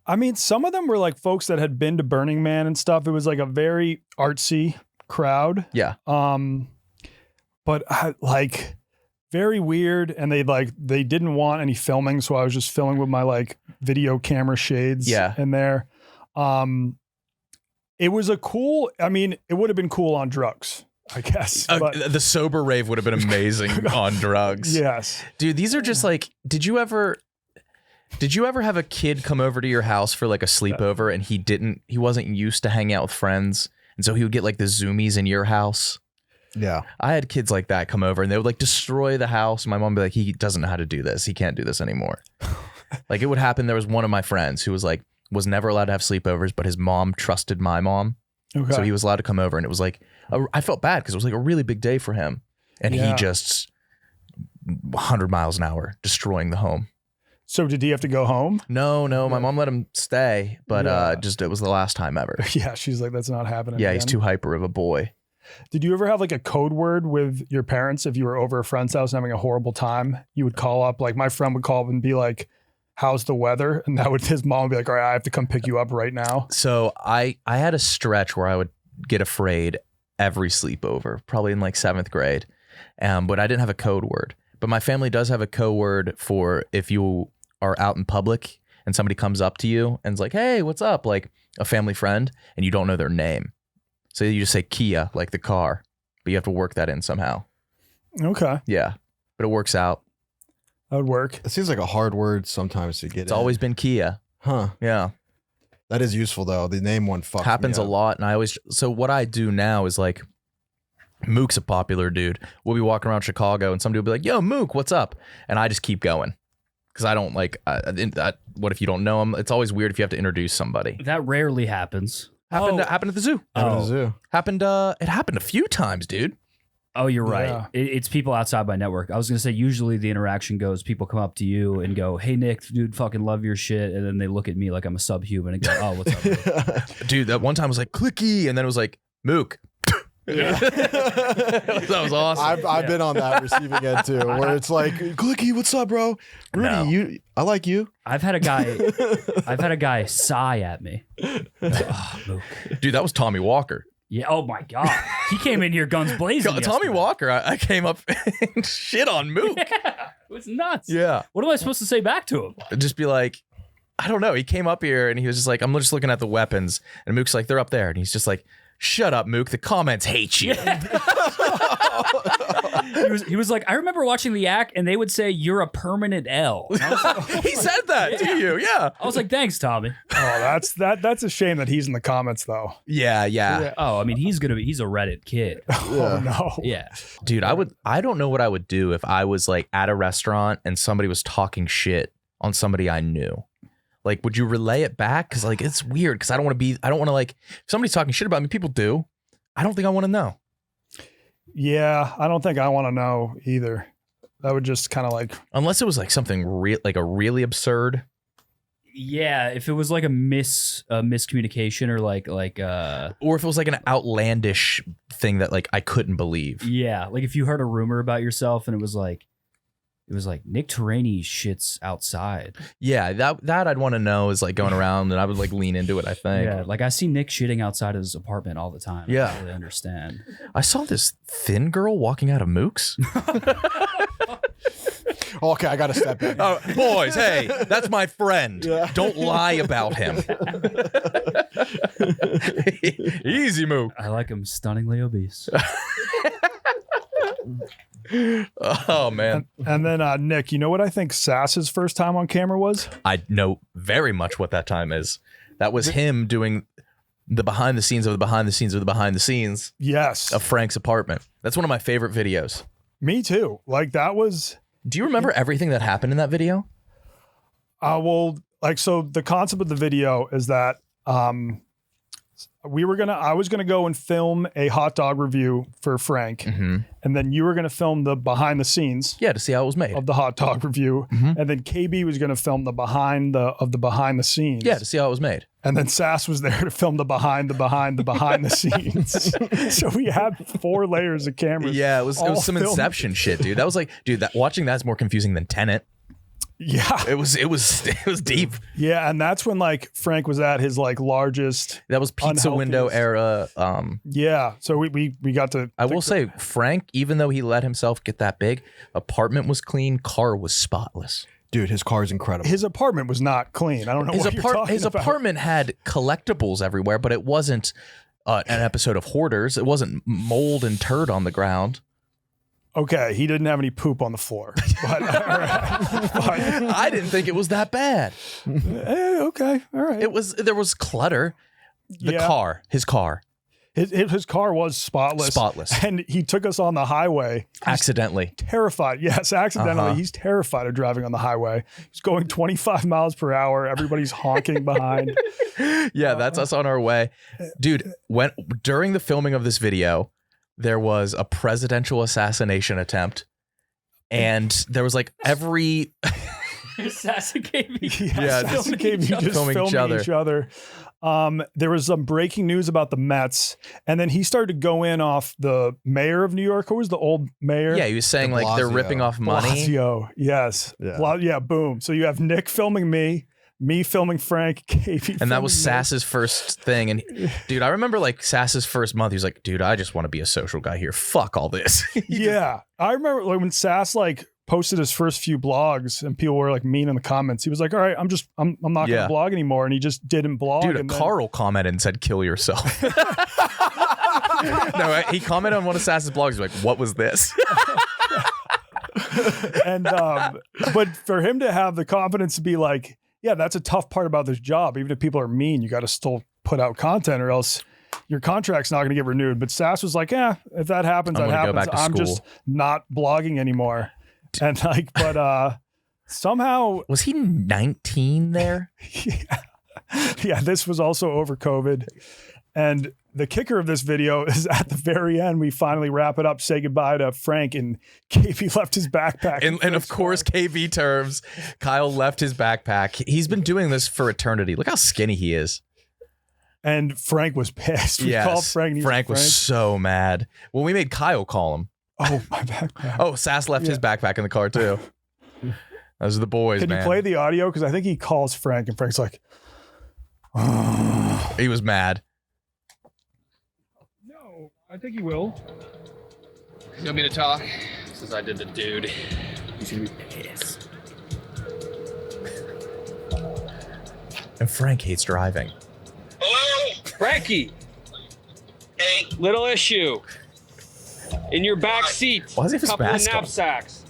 I mean, some of them were like folks that had been to Burning Man and stuff. It was like a very artsy crowd.
Yeah.
But like very weird. And they didn't want any filming. So I was just filming with my like video camera shades in there. It was it would have been cool on drugs, I guess. But
The sober rave would have been amazing on drugs.
yes.
Dude, these are just like, did you ever have a kid come over to your house for like a sleepover and he wasn't used to hanging out with friends? And so he would get like the zoomies in your house.
Yeah.
I had kids like that come over and they would like destroy the house. My mom would be like, he doesn't know how to do this. He can't do this anymore. Like it would happen. There was one of my friends who was never allowed to have sleepovers, but his mom trusted my mom.
Okay.
So he was allowed to come over and it was like, I felt bad because it was like a really big day for him. And he just 100 miles an hour destroying the home.
So did he have to go home?
No, my mom let him stay, but it was the last time ever.
Yeah, she's like, that's not happening.
Yeah,
again.
he's too hyper of a boy.
Did you ever have like a code word with your parents if you were over a friend's house and having a horrible time? You would call up, like my friend would call up and be like, how's the weather? And his mom would be like, all right, I have to come pick you up right now.
So I had a stretch where I would get afraid every sleepover, probably in like 7th grade. But I didn't have a code word. But my family does have a code word for if you are out in public and somebody comes up to you and is like, hey, what's up? Like a family friend, and you don't know their name. So you just say Kia, like the car, but you have to work that in somehow.
Okay.
Yeah, but it works out.
That would work.
It seems like a hard word sometimes to get.
It's always been Kia.
Huh.
Yeah.
That is useful though. The name one fucks
Happens
me
a
up.
lot. And so what I do now is like, Mook's a popular dude. We'll be walking around Chicago and somebody will be like, yo, Mook, what's up? And I just keep going. Because I don't like, what if you don't know him? It's always weird if you have to introduce somebody.
That rarely happens.
Happened at the zoo.
Happened at the zoo.
It happened a few times, dude.
Oh, you're right.
Yeah.
It's people outside my network. I was going to say, usually the interaction goes, people come up to you and go, hey, Nick, dude, fucking love your shit. And then they look at me like I'm a subhuman and go, oh, what's up?
Dude, that one time was like, clicky. And then it was like, Mook.
Yeah.
That was awesome.
I've been on that receiving end too, where it's like, Clicky, what's up, bro? Rudy,
No.
I like you.
I've had a guy sigh at me. Oh, Mook.
Dude, that was Tommy Walker.
Yeah. Oh my God. He came in here guns blazing.
Tommy
yesterday.
Walker. I came up and shit on Mook.
Yeah, it was nuts.
Yeah.
What am I supposed to say back to him?
Just be like, I don't know. He came up here and he was just like, I'm just looking at the weapons. And Mook's like, they're up there. And he's just like, shut up, Mook. The comments hate you.
He was like, I remember watching the Yak and they would say, you're a permanent L. And I was like,
He said that to you. Yeah.
I was like, thanks, Tommy.
Oh, that's a shame that he's in the comments though.
Yeah.
Oh, I mean, he's a Reddit kid.
Oh no.
Yeah.
Dude, I don't know what I would do if I was like at a restaurant and somebody was talking shit on somebody I knew. Like, would you relay it back? Because like it's weird. Because I don't want to like, if somebody's talking shit about me, people do. I don't think I want to know.
Yeah, I don't think I want to know either. That would just kind of like,
Unless it was like something like a really absurd.
Yeah, if it was like a miscommunication or like
Or if it was like an outlandish thing that like I couldn't believe.
yeah, like if you heard a rumor about yourself and it was like Nick Terraney shits outside.
Yeah, that I'd want to know is like going around and I would like lean into it, I think.
Yeah, like I see Nick shitting outside of his apartment all the time.
Yeah.
I don't really understand.
I saw this thin girl walking out of Mook's.
Okay, I gotta step in.
Oh, boys, hey, that's my friend.
Yeah.
Don't lie about him. Easy, Mook.
I like him stunningly obese.
Oh man,
And then Nick, you know what I think Sass's first time on camera was?
I know very much what that time is. That was him doing the behind the scenes of the behind the scenes of the behind the scenes
Yes.
of Frank's apartment. That's one of my favorite videos.
Me too. Like that was
Do you remember everything that happened in that video?
well, like so the concept of the video is that I was gonna go and film a hot dog review for Frank, and then you were gonna film the behind the scenes
Yeah, to see how it was made.
of the hot dog review, and then KB was gonna film the behind the scenes.
Yeah, to see how it was made.
And then Sass was there to film the behind the scenes. So we had 4 layers of cameras.
Yeah, it was
all
some
filmed.
Inception shit, dude. That was like, dude, watching that's more confusing than Tenet.
Yeah.
It was deep.
Yeah. And that's when like Frank was at his like largest.
That was pizza window
Unhealthiest.
era.
Yeah. So we got to.
I will say, Frank, even though he let himself get that big, apartment was clean, car was spotless.
Dude, his car is incredible.
His apartment was not clean. I don't know what you're talking
His
about.
apartment had collectibles everywhere, but it wasn't an episode of Hoarders. It wasn't mold and turd on the ground.
Okay. He didn't have any poop on the floor. But, all right. But,
I didn't think it was that bad.
okay. All right.
There was clutter.
Yeah.
His car.
His car was spotless. And he took us on the highway.
Accidentally.
Terrified. Yes, accidentally. He's terrified of driving on the highway. He's going 25 miles per hour. Everybody's honking behind.
Yeah, that's us on our way. Dude, during the filming of this video, there was a presidential assassination attempt. And there was like every...
Assassin KB.
Yeah,
just
filming
filming
each other.
There was some breaking news about the Mets, and then he started to go in off the mayor of New York. Who was the old mayor?
Yeah, he was saying like they're ripping off money.
Blasio. Yes. Yeah. Boom. So you have Nick filming me filming Frank, KB,
And that was
filming Nick.
Sass's first thing. And dude, I remember like Sass's first month. He was like, dude, I just want to be a social guy here. Fuck all this.
Yeah. I remember like when Sass like posted his first few blogs and people were like mean in the comments. He was like, all right, I'm not going to blog anymore. And he just didn't blog.
Dude,
and then,
Carl commented and said, kill yourself. No, he commented on one of Sass's blogs. He's like, what was this?
And but for him to have the confidence to be like, yeah, that's a tough part about this job. Even if people are mean, you got to still put out content or else your contract's not going to get renewed. But Sass was like, yeah, if that happens,
I'm
that
gonna go
happens.
back to
I'm
school.
just not blogging anymore. And like, but somehow,
Was he 19 there?
yeah, this was also over COVID. And the kicker of this video is at the very end, we finally wrap it up, say goodbye to Frank, and KB left his backpack.
And of course, KB terms, Kyle left his backpack. He's been doing this for eternity. Look how skinny he is.
And Frank was pissed. We
Yes.
called Frank. And he's
Frank
like,
was so mad. Well, we made Kyle call him.
oh, my backpack.
Oh, Sass left his backpack in the car too. Those are the boys,
Can
man.
you play the audio? Because I think he calls Frank, and Frank's like,
He was mad.
no, I think he will.
You want me to talk? Since I did the dude.
He's gonna be pissed.
And Frank hates driving.
Hello?
Frankie,
Hey,
little issue. In your back seat,
Why does he have his
couple of
mask on?
knapsacks.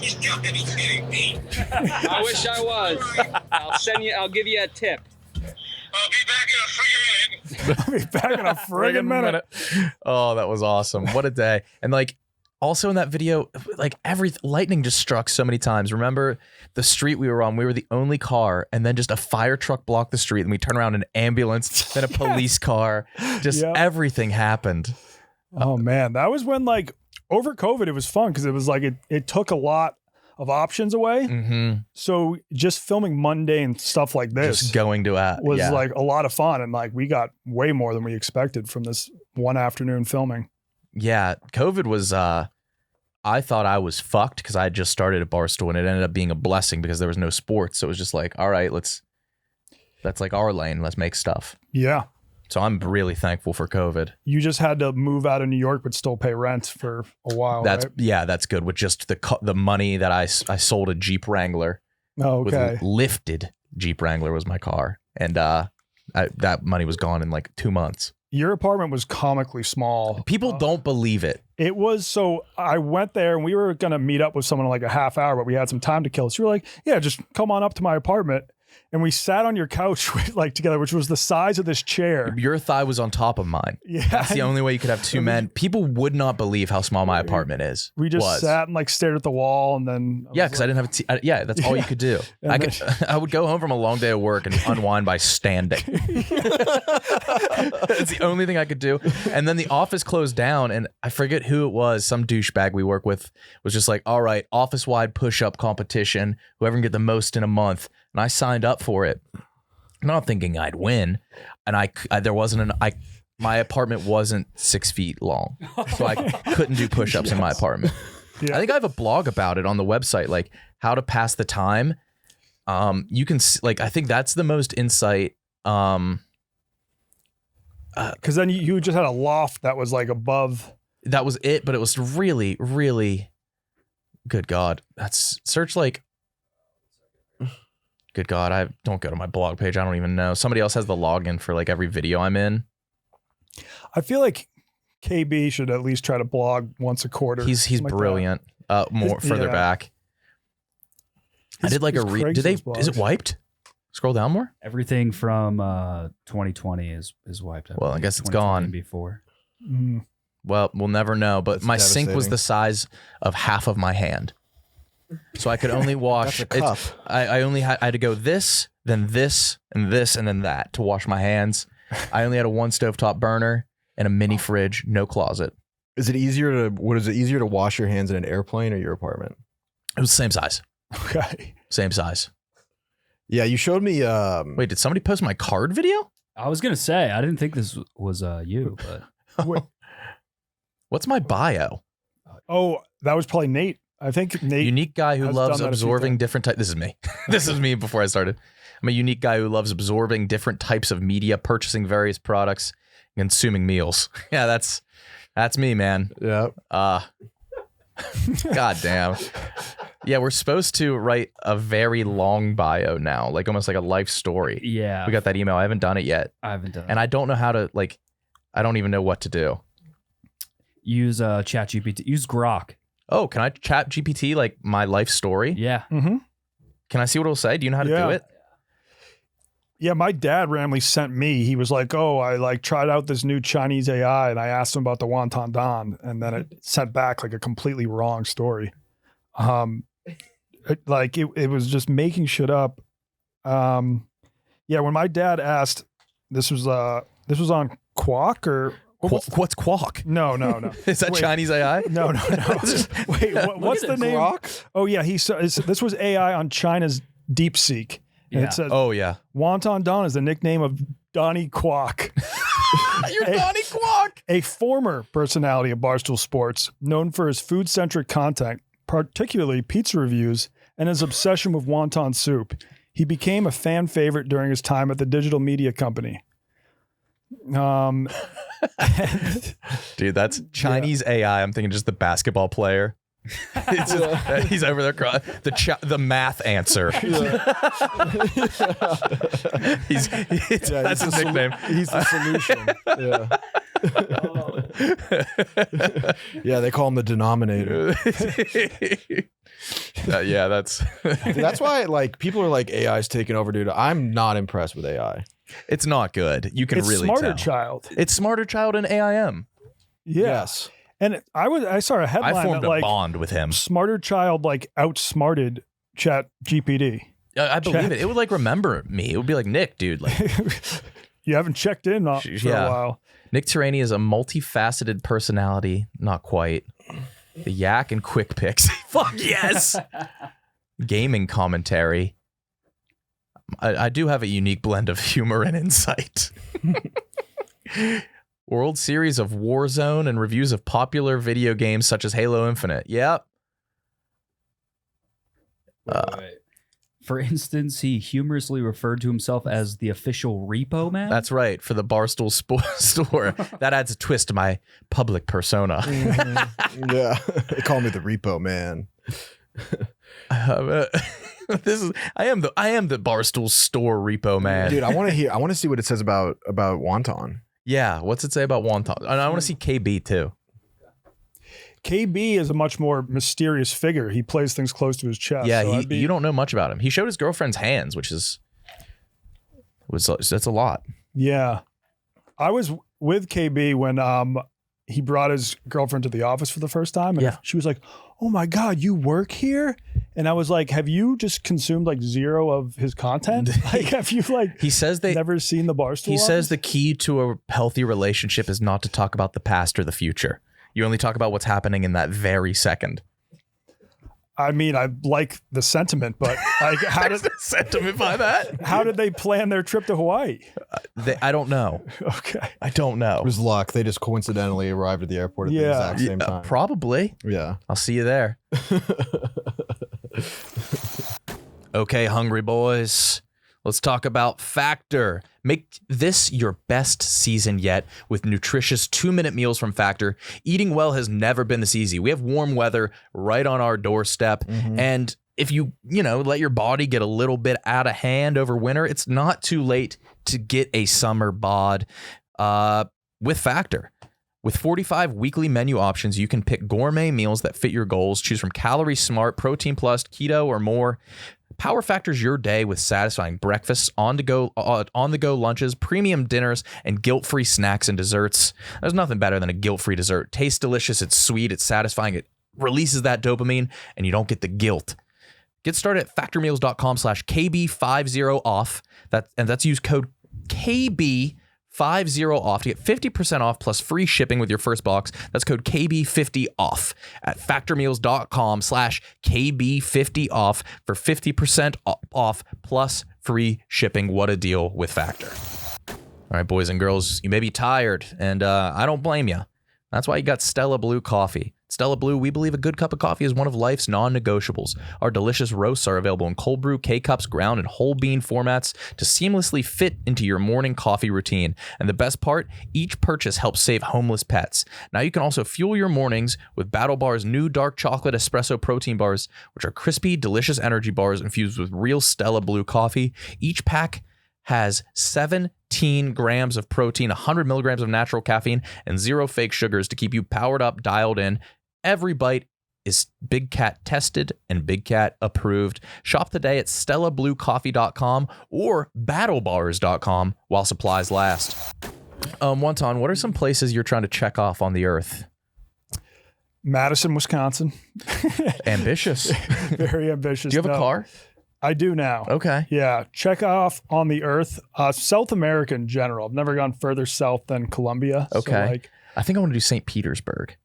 he's got to be kidding me.
I wish I was. I'll give you a tip.
I'll be back in a friggin' minute.
I'll be back in a friggin' minute.
Oh, that was awesome. What a day. And like also in that video, like lightning just struck so many times. Remember the street we were on? We were the only car, and then just a fire truck blocked the street, and we turned around an ambulance, then a police car. Just
Yeah.
everything happened.
Oh, man. That was when, like, over COVID, it was fun because it was like it took a lot of options away.
Mm-hmm.
So just filming mundane stuff like this
Just going to
was
yeah.
like a lot of fun. And like we got way more than we expected from this one afternoon filming.
Yeah, COVID was I thought I was fucked because I had just started at Barstool, and it ended up being a blessing because there was no sports. So it was just like, all right, that's like our lane. Let's make stuff.
Yeah.
So I'm really thankful for COVID.
You just had to move out of New York but still pay rent for a while.
That's
right?
yeah, that's good. With just the money that I sold a Jeep Wrangler.
Oh, okay.
With lifted Jeep Wrangler was my car, and that money was gone in like 2 months.
Your apartment was comically small.
People don't believe it.
It was. So I went there and we were going to meet up with someone in like a half hour, but we had some time to kill. So you were like, yeah, just come on up to my apartment. And we sat on your couch like together, which was the size of this chair.
Your thigh was on top of mine.
Yeah.
That's the only way you could have two men. People would not believe how small my apartment is.
We just sat and like stared at the wall, and then
Yeah, because I didn't have yeah, that's all you could do. I would go home from a long day of work and unwind by standing. It's the only thing I could do. And then the office closed down, and I forget who it was. Some douchebag we work with was just like, all right, office-wide push-up competition. Whoever can get the most in a month. And I signed up for it, not thinking I'd win. And my apartment wasn't 6 feet long, so I couldn't do push-ups in my apartment.
Yeah.
I think I have a blog about it on the website, like how to pass the time. You can like, I think that's the most insight.
because then you just had a loft that was like above.
That was it, but it was really, really good. God, that's search like. Good God, I don't go to my blog page. I don't even know. Somebody else has the login for like every video I'm in.
I feel like KB should at least try to blog once a quarter.
He's
like
brilliant. Further back. I did like a read. Did they? Is it wiped? Scroll down more.
Everything from 2020 is wiped out.
Well, I guess it's gone.
Before.
Mm.
Well, we'll never know. But
That's
my sink was
devastating.
the size of half of my hand, so I could only wash.
That's a cup.
I only had. I had to go this, then this, and this, and then that to wash my hands. I only had a one stovetop burner and a mini fridge, no closet.
Is it easier to wash your hands in an airplane or your apartment?
It was the same size.
Okay.
Same size.
Yeah, you showed me.
Wait, did somebody post my card video?
I was gonna say I didn't think this was you, but
Wait,
What's my bio?
oh, that was probably Nate. I think Nate.
Unique guy who
has
loves
done that a few
absorbing
times.
different types. This is me. This is me before I started. I'm a unique guy who loves absorbing different types of media, purchasing various products, and consuming meals. Yeah, that's me, man.
Yeah.
God damn. Yeah, we're supposed to write a very long bio now, like almost like a life story.
yeah,
We got that email. I haven't done it yet.
I haven't done.
And I don't know how to, like, I don't even know what to do.
Use ChatGPT. Use Grok.
Oh, can I chat GPT like my life story?
Yeah.
Mhm.
Can I see what it'll say? Do you know how to do
Yeah.
it?
Yeah, my dad randomly sent me. He was like, "Oh, I like tried out this new Chinese AI," and I asked him about the Wonton Don, and then it sent back like a completely wrong story. It was just making shit up. Yeah, when my dad asked, this was on Quack or
What's Quack?
no.
Is that
Wait.
Chinese AI?
No. Wait, what's the name?
Grok?
Oh yeah, this was AI on China's DeepSeek. And
Yeah.
it says
Oh, yeah.
Wonton Don is the nickname of Donnie Quack,
You're Donnie Quack.
a former personality of Barstool Sports, known for his food-centric content, particularly pizza reviews, and his obsession with wonton soup. He became a fan favorite during his time at the digital media company.
Dude, that's Chinese AI. I'm thinking just the basketball player. It's just, he's over there crying. The math answer. That's his nickname.
He's the solution. Yeah. Yeah, they call him the denominator.
Yeah, that's
That's why like people are like AI's taking over, dude. I'm not impressed with AI.
it's not good. You can
It's
really
Smarter
tell.
Child.
It's Smarter Child and AIM.
Yeah.
Yes.
And I saw a headline
I formed
that
a
like
bond with him.
Smarter Child like outsmarted Chat GPT.
I believe it. It would like remember me. It would be like, Nick, dude. Like
You haven't checked in for
Yeah.
a while.
Nick Tarani is a multifaceted personality. Not quite. The yak and quick picks. Fuck yes. Gaming commentary. I do have a unique blend of humor and insight. World Series of Warzone and reviews of popular video games such as Halo Infinite. Yep.
For instance, he humorously referred to himself as the official repo man.
That's right. For the Barstool store. That adds a twist to my public persona.
Yeah. They call me the repo man.
I am the Barstool store repo man.
Dude, I want to see what it says about Wonton.
Yeah. What's it say about Wonton? And I want to see KB too.
KB is a much more mysterious figure. He plays things close to his chest.
Yeah,
so
you don't know much about him. He showed his girlfriend's hands, which that's a lot.
Yeah. I was with KB when he brought his girlfriend to the office for the first time. And she was like, oh my God, you work here? And I was like, have you just consumed like zero of his content? Like, have you
he says
never seen the Barstool?
He says the key to a healthy relationship is not to talk about the past or the future. You only talk about what's happening in that very second.
I mean, I like the sentiment, but like, how did
sentiment by that?
How did they plan their trip to Hawaii?
I don't know.
Okay,
I don't know.
It was luck. They just coincidentally arrived at the airport at the exact same time.
Probably.
Yeah.
I'll see you there. Okay, hungry boys. Let's talk about Factor. Make this your best season yet with nutritious 2-minute meals from Factor. Eating well has never been this easy. We have warm weather right on our doorstep. And if you let your body get a little bit out of hand over winter, it's not too late to get a summer bod with Factor. With 45 weekly menu options, you can pick gourmet meals that fit your goals. Choose from Calorie Smart, Protein Plus, Keto, or more. Power Factor's your day with satisfying breakfasts, on-the-go lunches, premium dinners, and guilt-free snacks and desserts. There's nothing better than a guilt-free dessert. Tastes delicious, it's sweet, it's satisfying, it releases that dopamine, and you don't get the guilt. Get started at factormeals.com/KB50off. That's use code KB50 off to get 50% off plus free shipping with your first box. That's code KB50 off at factormeals.com/KB50 off for 50% off plus free shipping. What a deal with Factor. All right, boys and girls, you may be tired, and I don't blame you. That's why you got Stella Blue coffee. Stella Blue, we believe a good cup of coffee is one of life's non-negotiables. Our delicious roasts are available in cold brew, K-Cups, ground, and whole bean formats to seamlessly fit into your morning coffee routine. And the best part, each purchase helps save homeless pets. Now you can also fuel your mornings with Battle Bar's new dark chocolate espresso protein bars, which are crispy, delicious energy bars infused with real Stella Blue coffee. Each pack has 17 grams of protein, 100 milligrams of natural caffeine, and 0 fake sugars to keep you powered up, dialed in. Every bite is Big Cat tested and Big Cat approved. Shop today at StellaBlueCoffee.com or BattleBars.com while supplies last. Wonton, what are some places you're trying to check off on the earth?
Madison, Wisconsin.
Ambitious.
Very ambitious.
Do you have a car?
I do now.
Okay.
Yeah. Check off on the earth. South America in general. I've never gone further south than Colombia.
Okay. So I think I want to do St. Petersburg.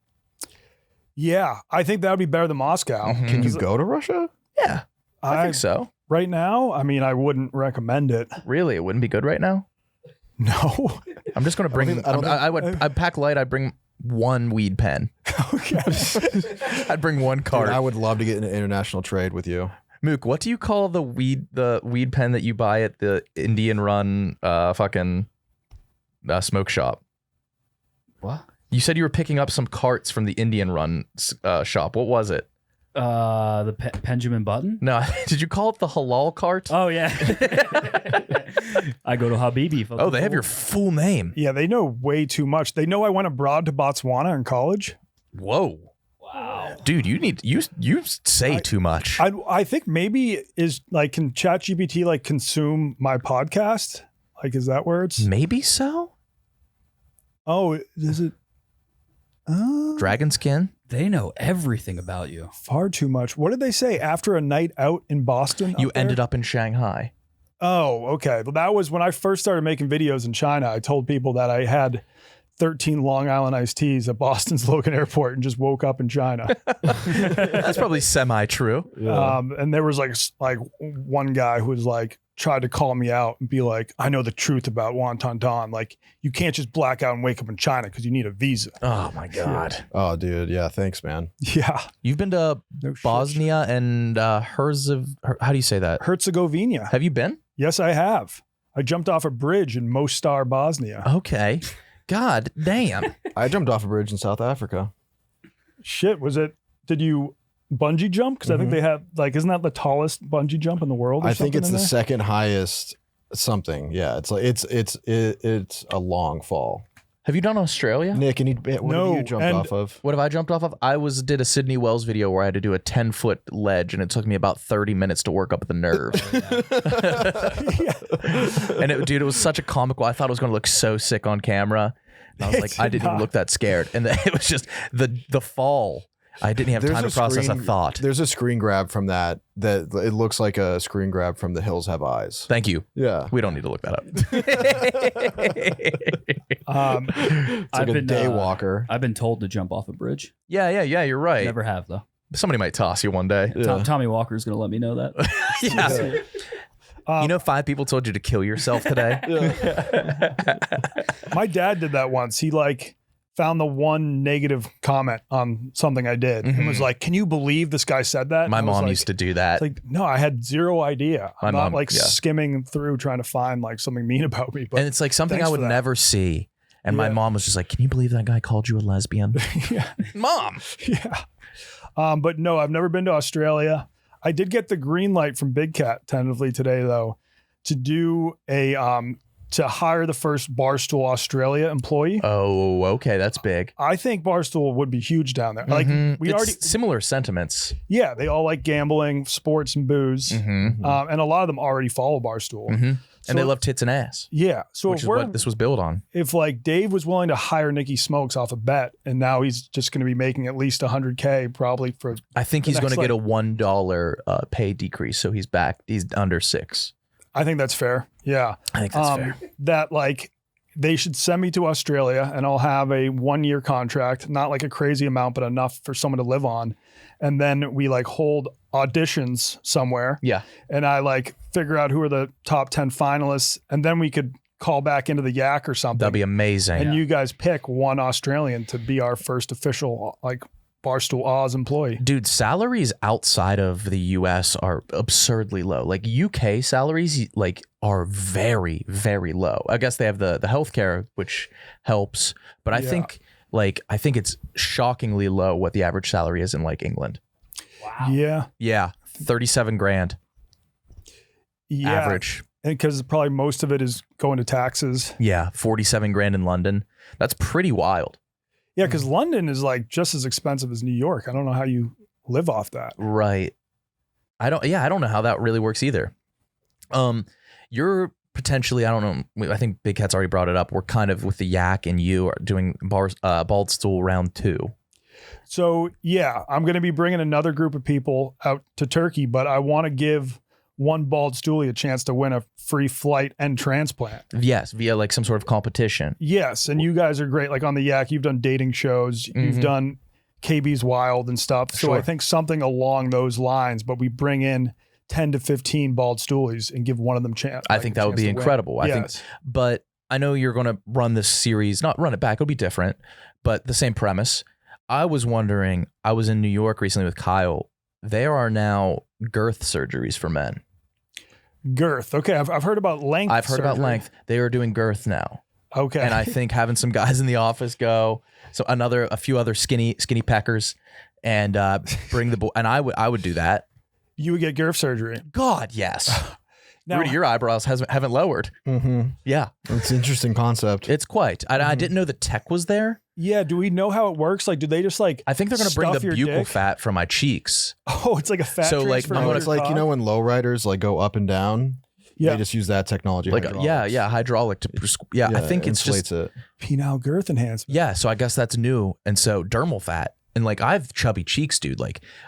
Yeah. I think that would be better than Moscow.
Can you go to Russia?
Yeah. I think so.
Right now, I mean, I wouldn't recommend it.
Really? It wouldn't be good right now?
No.
I'm just going to bring, I'd pack light. I'd bring one weed pen.
Okay.
I'd bring one cart.
Dude, I would love to get into international trade with you.
Mook, what do you call the weed pen that you buy at the Indian Run smoke shop?
What?
You said you were picking up some carts from the Indian Run shop. What was it?
The Benjamin Button?
No, did you call it the halal cart?
Oh, yeah. I go to Habibi.
Oh, they have your full name.
Yeah, they know way too much. They know I went abroad to Botswana in college.
Whoa. Wow. Dude, you say too much.
I think maybe can ChatGPT consume my podcast? Is that where it's?
Maybe so.
Oh, is it?
Dragon skin?
They know everything about you.
Far too much. What did they say after a night out in Boston?
You ended up in Shanghai.
Oh, okay. Well, that was when I first started making videos in China. I told people that I had 13 Long Island iced teas at Boston's Logan Airport and just woke up in China.
That's probably semi-true.
Yeah. And there was like one guy who was tried to call me out and be like, I know the truth about Wonton Don. You can't just black out and wake up in China because you need a visa.
Oh my God.
Yeah.
Oh, dude. Yeah. Thanks, man.
Yeah.
You've been to Bosnia and how do you say that?
Herzegovina.
Have you been?
Yes, I have. I jumped off a bridge in Mostar, Bosnia.
Okay. God damn.
I jumped off a bridge in South Africa.
Shit. Did you bungee jump? Because I think they have isn't that the tallest bungee jump in the world?
I think it's the second highest something. Yeah. It's a long fall.
Have you done Australia?
Nick, what
No,
have you jumped
and-
off of?
What have I jumped off of? I did a Sydney Wells video where I had to do a 10-foot ledge, and it took me about 30 minutes to work up the nerve. And it was such a comical. I thought it was going to look so sick on camera. And I was like, I didn't even look that scared. And then it was just the fall. I didn't have time to process a thought.
There's a screen grab from that it looks like a screen grab from The Hills Have Eyes.
Thank you.
Yeah.
We don't need to look that up.
It's like a day walker.
I've been told to jump off a bridge.
Yeah, you're right.
Never have though.
Somebody might toss you one day.
Tommy Walker's gonna let me know that.
Yeah. You know, 5 people told you to kill yourself today.
My dad did that once. He found the one negative comment on something I did and was like, "Can you believe this guy said that?"
My
And I was
mom
like,
used to do that.
Like, no, I had zero idea.
My
I'm
mom,
not skimming through trying to find something mean about me. But
And it's like something I
thanks
would
for that.
never see. And my
Yeah.
mom was just like, "Can you believe that guy called you a lesbian?"
yeah,
Mom.
yeah. But no, I've never been to Australia. I did get the green light from Big Cat tentatively today, though, to do to hire the first Barstool Australia employee.
Oh, okay, that's big.
I think Barstool would be huge down there.
Mhm.
We
It's
already,
similar sentiments.
yeah, they all like gambling, sports, and booze,
Mm-hmm.
and a lot of them already follow Barstool.
Mm-hmm.
So-
And they love tits and ass,
Yeah, so
which
if
is what this was built on.
if Dave was willing to hire Nicky Smokes off a bet, and now he's just going to be making at least $100K probably for.
I think he's
The
going to
next,
get a $1 pay decrease, so he's back. He's under 6.
I think that's fair. Yeah,
I think that's fair.
That they should send me to Australia, and I'll have a 1-year contract, not like a crazy amount, but enough for someone to live on, and then we hold auditions somewhere.
Yeah.
And I figure out who are the top 10 finalists, and then we could call back into the Yak or something.
That'd be amazing.
And you guys pick one Australian to be our first official Barstool Oz employee.
Dude, salaries outside of the US are absurdly low. UK salaries are very, very low. I guess they have the healthcare, which helps, but I
Yeah.
think it's shockingly low what the average salary is in England.
Yeah.
Yeah, 37 grand
Yeah.
average.
And because probably most of it is going to taxes.
Yeah, 47 grand in London. That's pretty wild.
Yeah, because London is just as expensive as New York. I don't know how you live off that.
Right. I don't know how that really works either. You're potentially, I don't know, I think Big Cat's already brought it up. We're kind of with the Yak and you are doing Baldstool round 2.
So yeah, I'm going to be bringing another group of people out to Turkey, but I want to give one bald stoolie a chance to win a free flight and transplant.
Yes, via some sort of competition.
Yes, and you guys are great. On the Yak, you've done dating shows, you've done KB's Wild and stuff. So
Sure.
I think something along those lines, but we bring in 10 to 15 bald stoolies and give one of them chance.
I think that would be incredible. I think,
Yes.
but I know you're going to run this series, not run it back, it'll be different, but the same premise. I was wondering, I was in New York recently with Kyle. There are now girth surgeries for men.
Girth. Okay, I've heard about length.
I've heard about
surgery.
length. They are doing girth now.
Okay.
And I think having some guys in the office go, so a few other skinny peckers, and bring the boy. And I would do that.
You would get girth surgery.
God, yes.
Now,
Rudy, your eyebrows haven't lowered.
Mm-hmm.
Yeah,
It's an interesting concept.
it's quite. I didn't know the tech was there.
yeah, do we know how it works? Do they just
I think they're going to bring
stuff
the
your
buccal
dick?
fat from my cheeks.
Oh, it's like a fat
So,
transfer.
I'm
to
gonna-
It's
your
like,
cock?
when lowriders go up and down,
Yeah.
they just use that technology. hydraulics.
Hydraulic to I think it's
inflates
just
it.
penile girth enhancement.
yeah. So I guess that's new, and so dermal fat, and I have chubby cheeks, dude.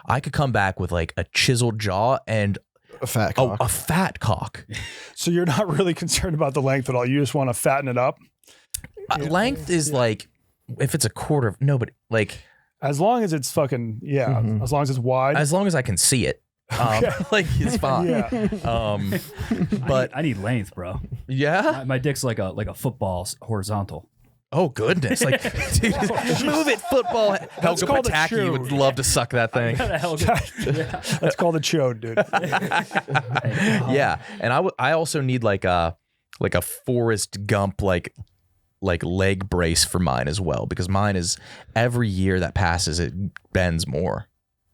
I could come back with a chiseled jaw and
A fat cock.
a fat cock.
So you're not really concerned about the length at all. You just want to fatten it up.
Length is if it's a quarter of nobody
As long as it's fucking, as long as it's wide.
as long as I can see it. It's fine.
Yeah.
But
I need length, bro.
yeah.
My dick's like a football horizontal.
Oh goodness! Dude, move it, football. Helga
called a
Pataki
chew.
would love to suck that thing.
That's called a chode, dude.
Yeah, and I also need a Forrest Gump leg brace for mine as well, because mine is every year that passes it bends more.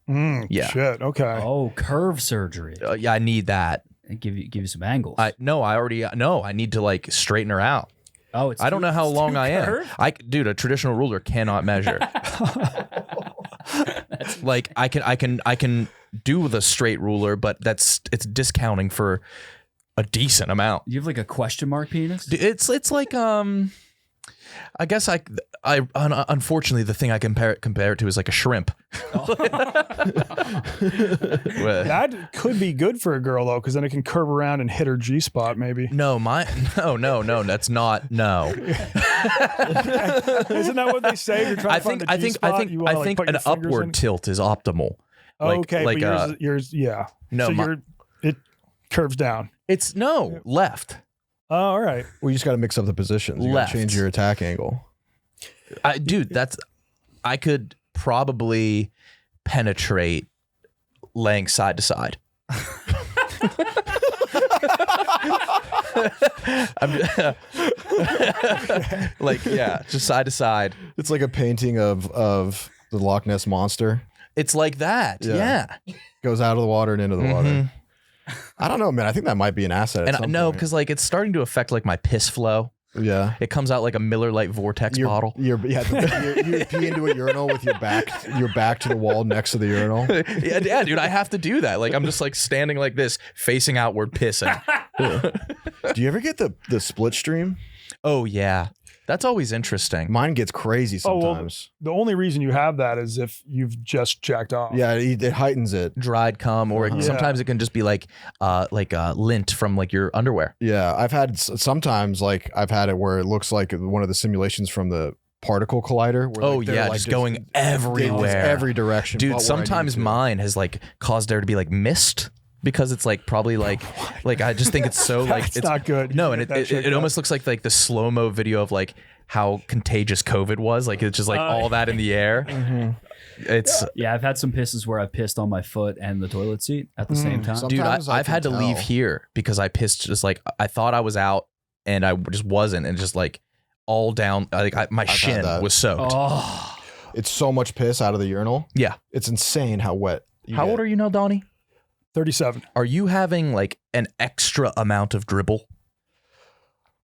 Yeah.
Shit. Okay.
Oh, curve surgery.
Yeah, I need that.
And give you some angles.
I need to straighten her out.
Oh, it's
I don't know how long I am.
curved?
Dude, a traditional ruler cannot measure. Like I can do the straight ruler, but it's discounting for a decent amount.
You have like a question mark penis?
It's like I guess I unfortunately the thing I compare it to is like a shrimp.
That could be good for a girl though, because then it can curve around and hit her G spot maybe.
No, that's not no.
Isn't that what they say? You're trying to find the G spot, you wanna,
I
like,
think
put
an
your fingers
upward
in?
tilt is optimal.
Okay, but yours, yeah.
No,
so it curves down.
it's left.
Oh, all right.
Well, you just got to mix up the positions. You got
Left.
to change your attack angle.
Dude, I could probably penetrate laying side to side. Like, yeah, just side to side.
It's like a painting of the Loch Ness monster.
It's like that. Yeah.
Goes out of the water and into the water. I don't know, man. I think that might be an asset. At
And
some
no,
point.
because like it's starting to affect like my piss flow.
Yeah.
It comes out like a Miller Lite Vortex bottle.
You pee into a urinal with your back to the wall next to the urinal.
yeah, dude, I have to do that. Like I'm just like standing like this, facing outward, pissing.
Do you ever get the split stream?
Oh yeah, that's always interesting.
Mine gets crazy
Oh, well,
sometimes.
the only reason you have that is if you've just jacked off.
Yeah, it heightens it.
Dried cum, or
Yeah.
sometimes it can just be like lint from like your underwear.
Yeah, I've had sometimes like I've had it where it looks like one of the simulations from the particle collider. Where,
Oh
like, they're,
yeah,
like,
just going
just
everywhere,
every direction. but
dude.
where I
Sometimes
need to.
mine has like caused there to be like mist because it's like probably like I just think it's so like
That's
it's
not good.
No,
You
and
get that
it
checked out.
almost looks like the slow-mo video of like how contagious COVID was. Like it's just like all that in the air. It's
Yeah, I've had some pisses where I pissed on my foot and the toilet seat at the same time.
Some-
dude,
Sometimes I
I've
can
had to leave
tell.
here because I pissed just like I thought I was out and I just wasn't, and just like all down like my shin
that.
was soaked.
Oh,
It's so much piss out of the urinal.
Yeah.
It's insane how wet.
How old are you now, Donnie?
37.
Are you having like an extra amount of dribble?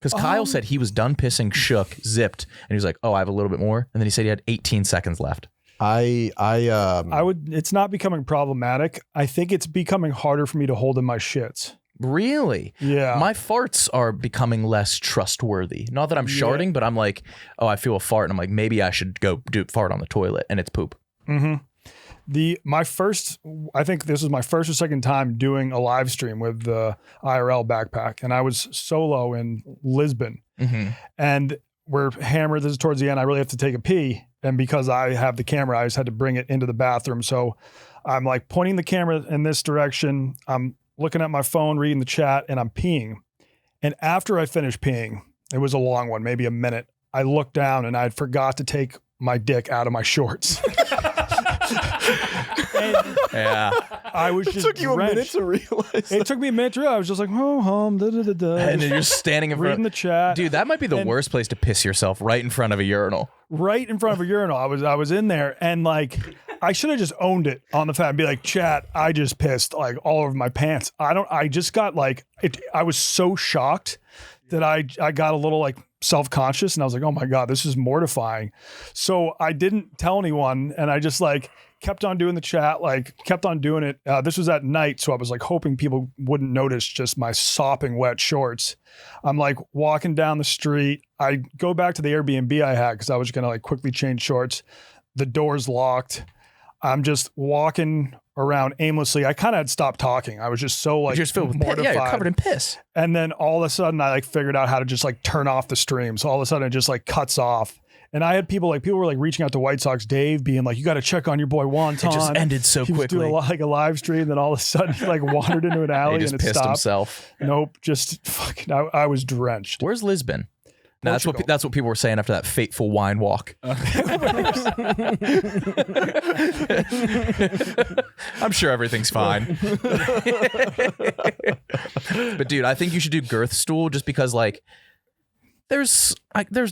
Because Kyle said he was done pissing, shook, zipped, and he was like, "Oh, I have a little bit more." And then he said he had 18 seconds left.
I
It's not becoming problematic. I think it's becoming harder for me to hold in my shits.
Really?
Yeah.
My farts are becoming less trustworthy. Not that I'm sharting, but I'm like, oh, I feel a fart, and I'm like, maybe I should go do fart on the toilet, and it's poop.
I think this was my first or second time doing a live stream with the IRL backpack, and I was solo in Lisbon, and we're hammered. This is towards the end. I really have to take a pee, and because I have the camera, I just had to bring it into the bathroom. So I'm like pointing the camera in this direction. I'm looking at my phone, reading the chat, and I'm peeing. And after I finished peeing, it was a long one, maybe a minute. I looked down and I forgot to take my dick out of my shorts. And
Yeah.
I was just
took you a minute
drenched.
to realize.
It took me a minute to realize. I was just like, da, da, da, da.
And then you're standing in
reading
front.
the chat.
Dude, that might be the
And-
worst place to piss yourself, right in front of a urinal.
Right in front of a urinal. I was in there, and like I should have just owned it on the fact and be like, chat, I just pissed like all over my pants. I just got like I was so shocked that I got a little like self-conscious, and I was like, oh my God, this is mortifying. So I didn't tell anyone, and I just like kept on doing the chat, like kept on doing it. This was at night, so I was like hoping people wouldn't notice just my sopping wet shorts. I'm like walking down the street. I go back to the Airbnb I had because I was gonna like quickly change shorts. The door's locked. I'm just walking around aimlessly. I kind of had stopped talking. I was just so like
You're just filled with piss.
mortified.
Yeah, you're covered in piss.
And then all of a sudden I like figured out how to just like turn off the stream. So all of a sudden it just like cuts off. And I had people were like reaching out to White Sox Dave, being like, you got to check on your boy Wonton.
It just ended so
he was
quickly.
doing like a live stream. Then all of a sudden he like wandered into an alley
He just
and it
pissed
stopped.
himself.
Nope. Just fucking, I was drenched.
Where's Lisbon? No,
Portugal.
that's what people were saying after that fateful wine walk. I'm sure everything's fine. But dude, I think you should do girth stool just because like there's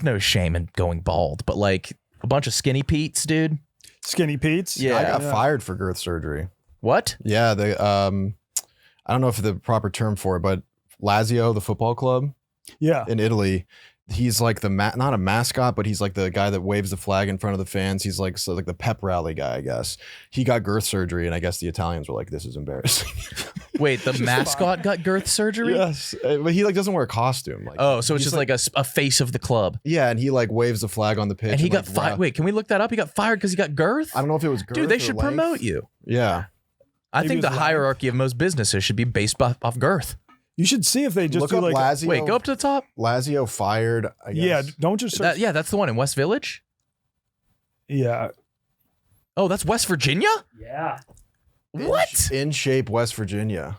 no shame in going bald, but like a bunch of skinny Pete's, dude.
Skinny Pete's.
Yeah.
I got fired for girth surgery.
What?
Yeah, I don't know if the proper term for it, but Lazio, the football club
Yeah.
in Italy, he's like the not a mascot, but he's like the guy that waves the flag in front of the fans. He's like like the pep rally guy, I guess. He got girth surgery, and I guess the Italians were like, "This is embarrassing."
Wait, the mascot got girth surgery?
Yes, but he like doesn't wear a costume. Like,
Oh, so it's
he's
just like a face of the club.
yeah, and he like waves the flag on the pitch.
And he got
like,
fired. Wait, can we look that up? He got fired because he got girth?
I don't know if it was girth
Dude, they
or
should
length.
promote you.
Yeah,
I
Maybe
think
it
the
was
hierarchy of most businesses should be based off girth.
You should see if they just
look
do
up
like
Lazio.
Wait, go up to the top.
Lazio fired. I guess.
yeah, don't just search,
Yeah, that's the one in West Village.
yeah.
Oh, that's West Virginia?
Yeah.
What?
In shape, West Virginia.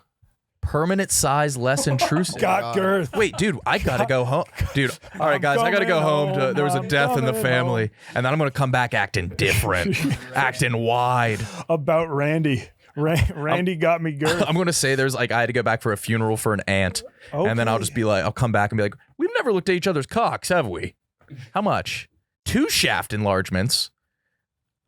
Permanent size, less intrusive.
Got girth.
Wait, dude, I gotta go home. Dude, all right, guys, I gotta go
coming
home. There was a
home,
death in the
I'm
family, and then I'm gonna come back acting different, acting wide.
About Randy. Randy got me girth.
I'm gonna say there's like I had to go back for a funeral for an aunt, and then I'll
Okay.
just be like, I'll come back and be like, we've never looked at each other's cocks, have we? How much? 2 shaft enlargements.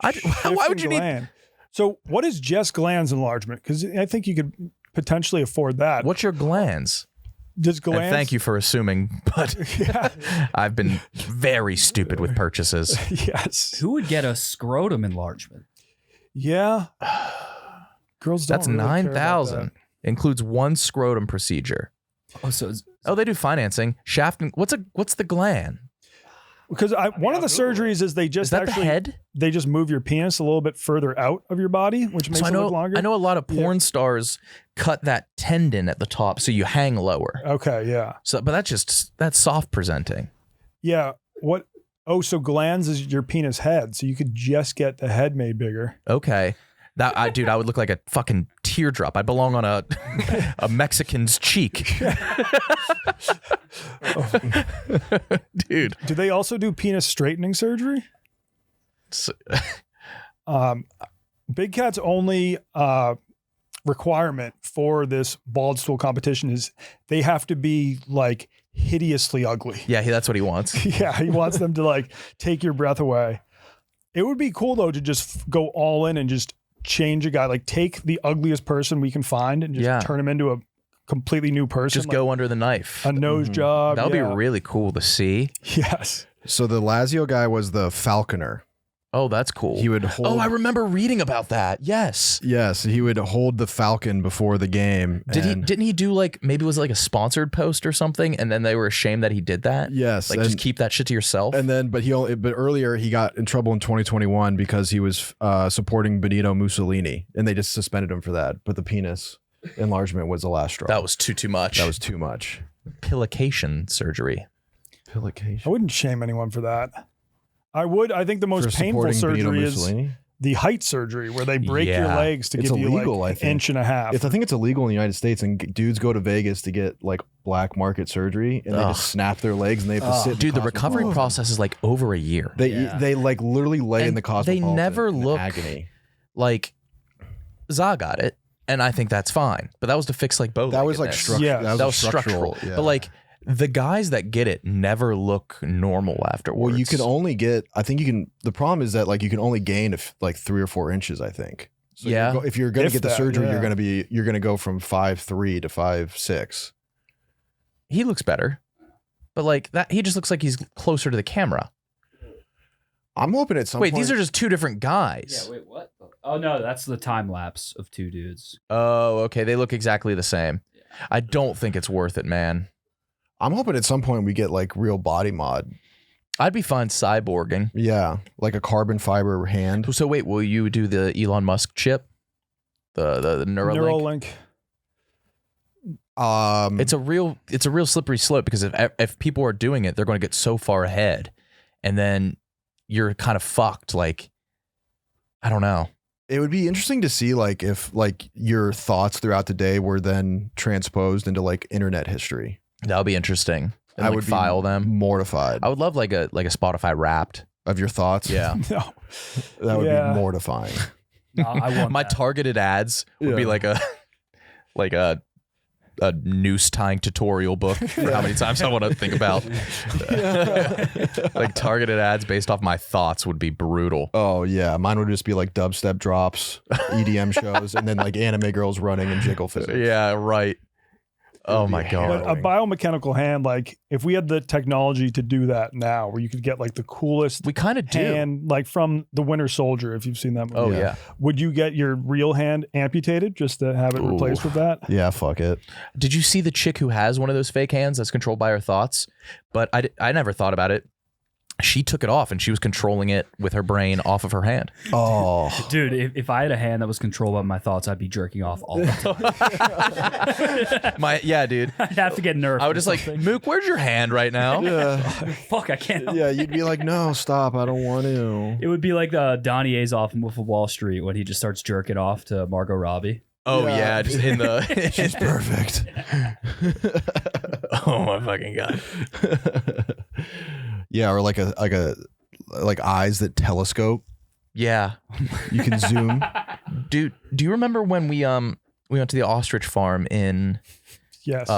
Why would you need?
Gland. So what is just glands enlargement? Because I think you could potentially afford that.
What's your glands?
Does
And
glands?
thank you for assuming, but I've been very stupid with purchases.
Yes.
Who would get a scrotum enlargement?
Yeah. Girls don't
That's
really care about
9,000. Includes 1 scrotum procedure.
Oh, so it's,
Oh, they do financing. Shaft. What's the gland?
Because one of the surgeries is they
Is
just
that
actually
the head?
they just move your penis a little bit further out of your body, which makes
So I
it
know.
look longer.
I know a lot of porn stars cut that tendon at the top so you hang lower.
Okay, yeah.
So, but that's soft presenting.
Yeah. What? Oh, so glands is your penis head, so you could just get the head made bigger.
Okay. Dude, I would look like a fucking teardrop. I'd belong on a Mexican's cheek. Dude.
Do they also do penis straightening surgery?
So-
Big Cat's only requirement for this bald stool competition is they have to be like hideously ugly.
yeah, that's what he wants.
Yeah, he wants them to like take your breath away. It would be cool though to just go all in and just change a guy, like take the ugliest person we can find and just turn him into a completely new person.
Just go under the knife.
a nose job.
That would be
yeah.
really cool to see.
Yes.
So the Lazio guy was the falconer.
Oh, that's cool.
He would hold.
Oh, I remember reading about that. Yes.
Yes, he would hold the falcon before the game.
Didn't he do like maybe it was like a sponsored post or something, and then they were ashamed that he did that?
Yes,
Like just keep that shit to yourself.
And then, but earlier he got in trouble in 2021 because he was supporting Benito Mussolini, and they just suspended him for that. But the penis enlargement was the last straw.
that was too much.
That was too much.
Pillocation surgery.
Pillocation.
I wouldn't shame anyone for that. I would. I think the most
For
painful
supporting Benito
surgery is
Mussolini?
the height surgery where they break your
Yeah.
legs to
It's
give you
illegal,
like
I
an
think.
inch and a half.
I think it's illegal in the United States, and dudes go to Vegas to get like black market surgery, and they
Ugh.
just snap their legs, and they have to sit. in
Dude, the
cosmopolitan.
recovery process is like over a year.
They like literally lay in
And
the cosmopolitan.
they never
in
look
agony.
Like Za got it, and I think that's fine. But that was to fix like both.
That was like structural.
Yeah.
that
That
was
was structural.
Yeah.
But like the guys that get it never look normal afterwards.
well, you can only get. I think you can. The problem is that like you can only gain like 3 or 4 inches. I think. So
Yeah.
if you're going
If
to get the
that,
surgery,
yeah.
you're going to go from 5'3" to 5'6".
He looks better, but like that, he just looks like he's closer to the camera.
I'm hoping at some
Wait,
point.
these are just 2 different guys.
wait, what? Oh no, that's the time lapse of 2 dudes.
Oh, okay. They look exactly the same. I don't think it's worth it, man.
I'm hoping at some point we get like real body mod.
I'd be fine cyborging.
Yeah, like a carbon fiber hand.
So wait, will you do the Elon Musk chip? The Neuralink?
Neuralink.
It's a real slippery slope because if people are doing it, they're going to get so far ahead, and then you're kind of fucked. Like, I don't know.
It would be interesting to see like if like your thoughts throughout the day were then transposed into like internet history.
That would be interesting. And
I
like
would
file
be
them.
mortified
I would love like a Spotify Wrapped.
of your thoughts.
Yeah.
No.
That would
Yeah.
be mortifying.
No, I want
My
that.
targeted ads would be
Yeah.
like a noose tying tutorial book for how many times I want to think about. Like targeted ads based off my thoughts would be brutal.
Oh yeah, mine would just be like dubstep drops, EDM shows, and then like anime girls running and jiggle physics.
Yeah, right. Oh my
But
god.
a biomechanical hand, like if we had the technology to do that now, where you could get like the coolest
We kind of do.
hand, like from The Winter Soldier, if you've seen that movie.
Oh yeah.
Would you get your real hand amputated just to have it replaced with that?
Yeah, fuck it.
Did you see the chick who has one of those fake hands that's controlled by her thoughts? But I never thought about it. She took it off and she was controlling it with her brain off of her hand.
Oh,
Dude, if I had a hand that was controlled by my thoughts, I'd be jerking off all the time.
Yeah, dude.
I'd have to get nerfed.
I would just like, Mook, where's your hand right now?
fuck, I can't.
yeah. You'd be like, no, stop. I don't want to.
It would be like Donnie Azoff in Wolf of Wall Street when he just starts jerking off to Margot Robbie.
Oh
Yeah.
yeah, just in the.
She's perfect.
Oh my fucking god.
Yeah, or like eyes that telescope.
Yeah,
You can zoom.
dude. Do you remember when we went to the ostrich farm in
Yes.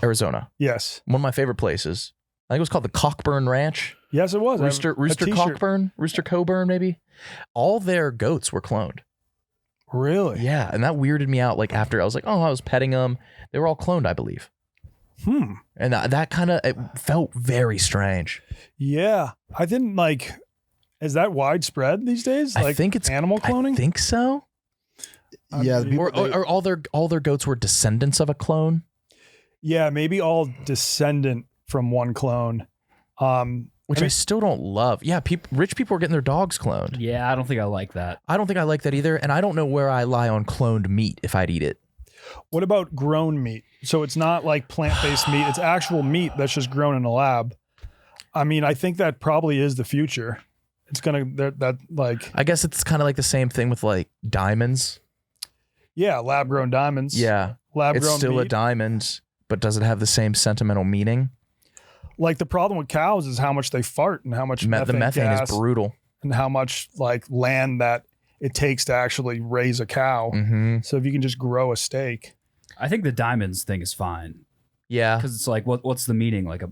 Arizona?
Yes.
One of my favorite places. I think it was called the Cockburn Ranch.
Yes, it was. I have
Rooster
a t-shirt.
Cockburn, Rooster Coburn, maybe. All their goats were cloned.
Really?
Yeah, and that weirded me out. Like after I was like, oh, I was petting them. They were all cloned, I believe. And that kind of, it felt very strange.
Yeah. I didn't like. Is that widespread these days?
I
Like
think it's
animal cloning.
I think so.
Yeah, the people,
Or all their goats were descendants of a clone.
Yeah, maybe all descendant from one clone.
Which I still don't love. Yeah, rich people are getting their dogs cloned.
Yeah, I don't think I like that.
I don't think I like that either, and I don't know where I lie on cloned meat if I'd eat it.
What about grown meat? So it's not like plant-based meat. It's actual meat that's just grown in a lab. I mean, I think that probably is the future. It's gonna that like
I guess it's kind of like the same thing with like diamonds.
yeah, lab-grown diamonds.
Yeah,
lab-grown
it's still a
meat.
diamond, but does it have the same sentimental meaning?
Like the problem with cows is how much they fart and how much
The methane
gas
is brutal.
and how much like land that it takes to actually raise a cow.
Mm-hmm.
So if you can just grow a steak.
I think the diamonds thing is fine
Yeah,
because it's like, what's the meaning? Like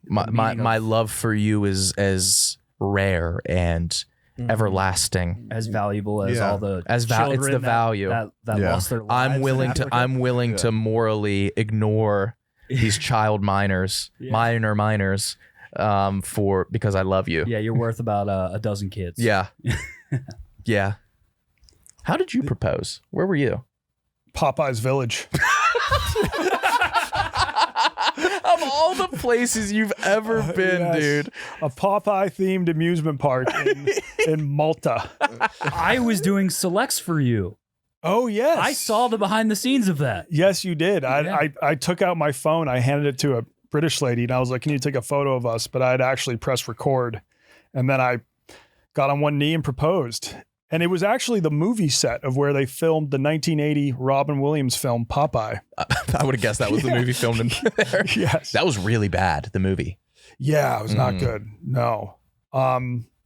my love for you is as rare and everlasting.
as valuable as
Yeah.
all the
It's
children
the value.
that
Yeah.
lost their lives.
I'm willing
in
to
Africa.
I'm willing to morally ignore these child minors, minor minors, because I love you.
Yeah, you're worth about a dozen kids.
Yeah. Yeah. How did you propose? Where were you?
Popeye's Village.
Of all the places you've ever been,
Yes.
dude.
A Popeye themed amusement park in Malta.
I was doing selects for you.
Oh yes.
I saw the behind the scenes of that.
Yes, you did.
Yeah.
I took out my phone, I handed it to a British lady, and I was like, can you take a photo of us? But I had actually pressed record. And then I got on one knee and proposed. And it was actually the movie set of where they filmed the 1980 Robin Williams film Popeye.
I would have guessed that was the movie filmed in there.
Yes.
That was really bad, the movie.
Yeah, it was not good. No.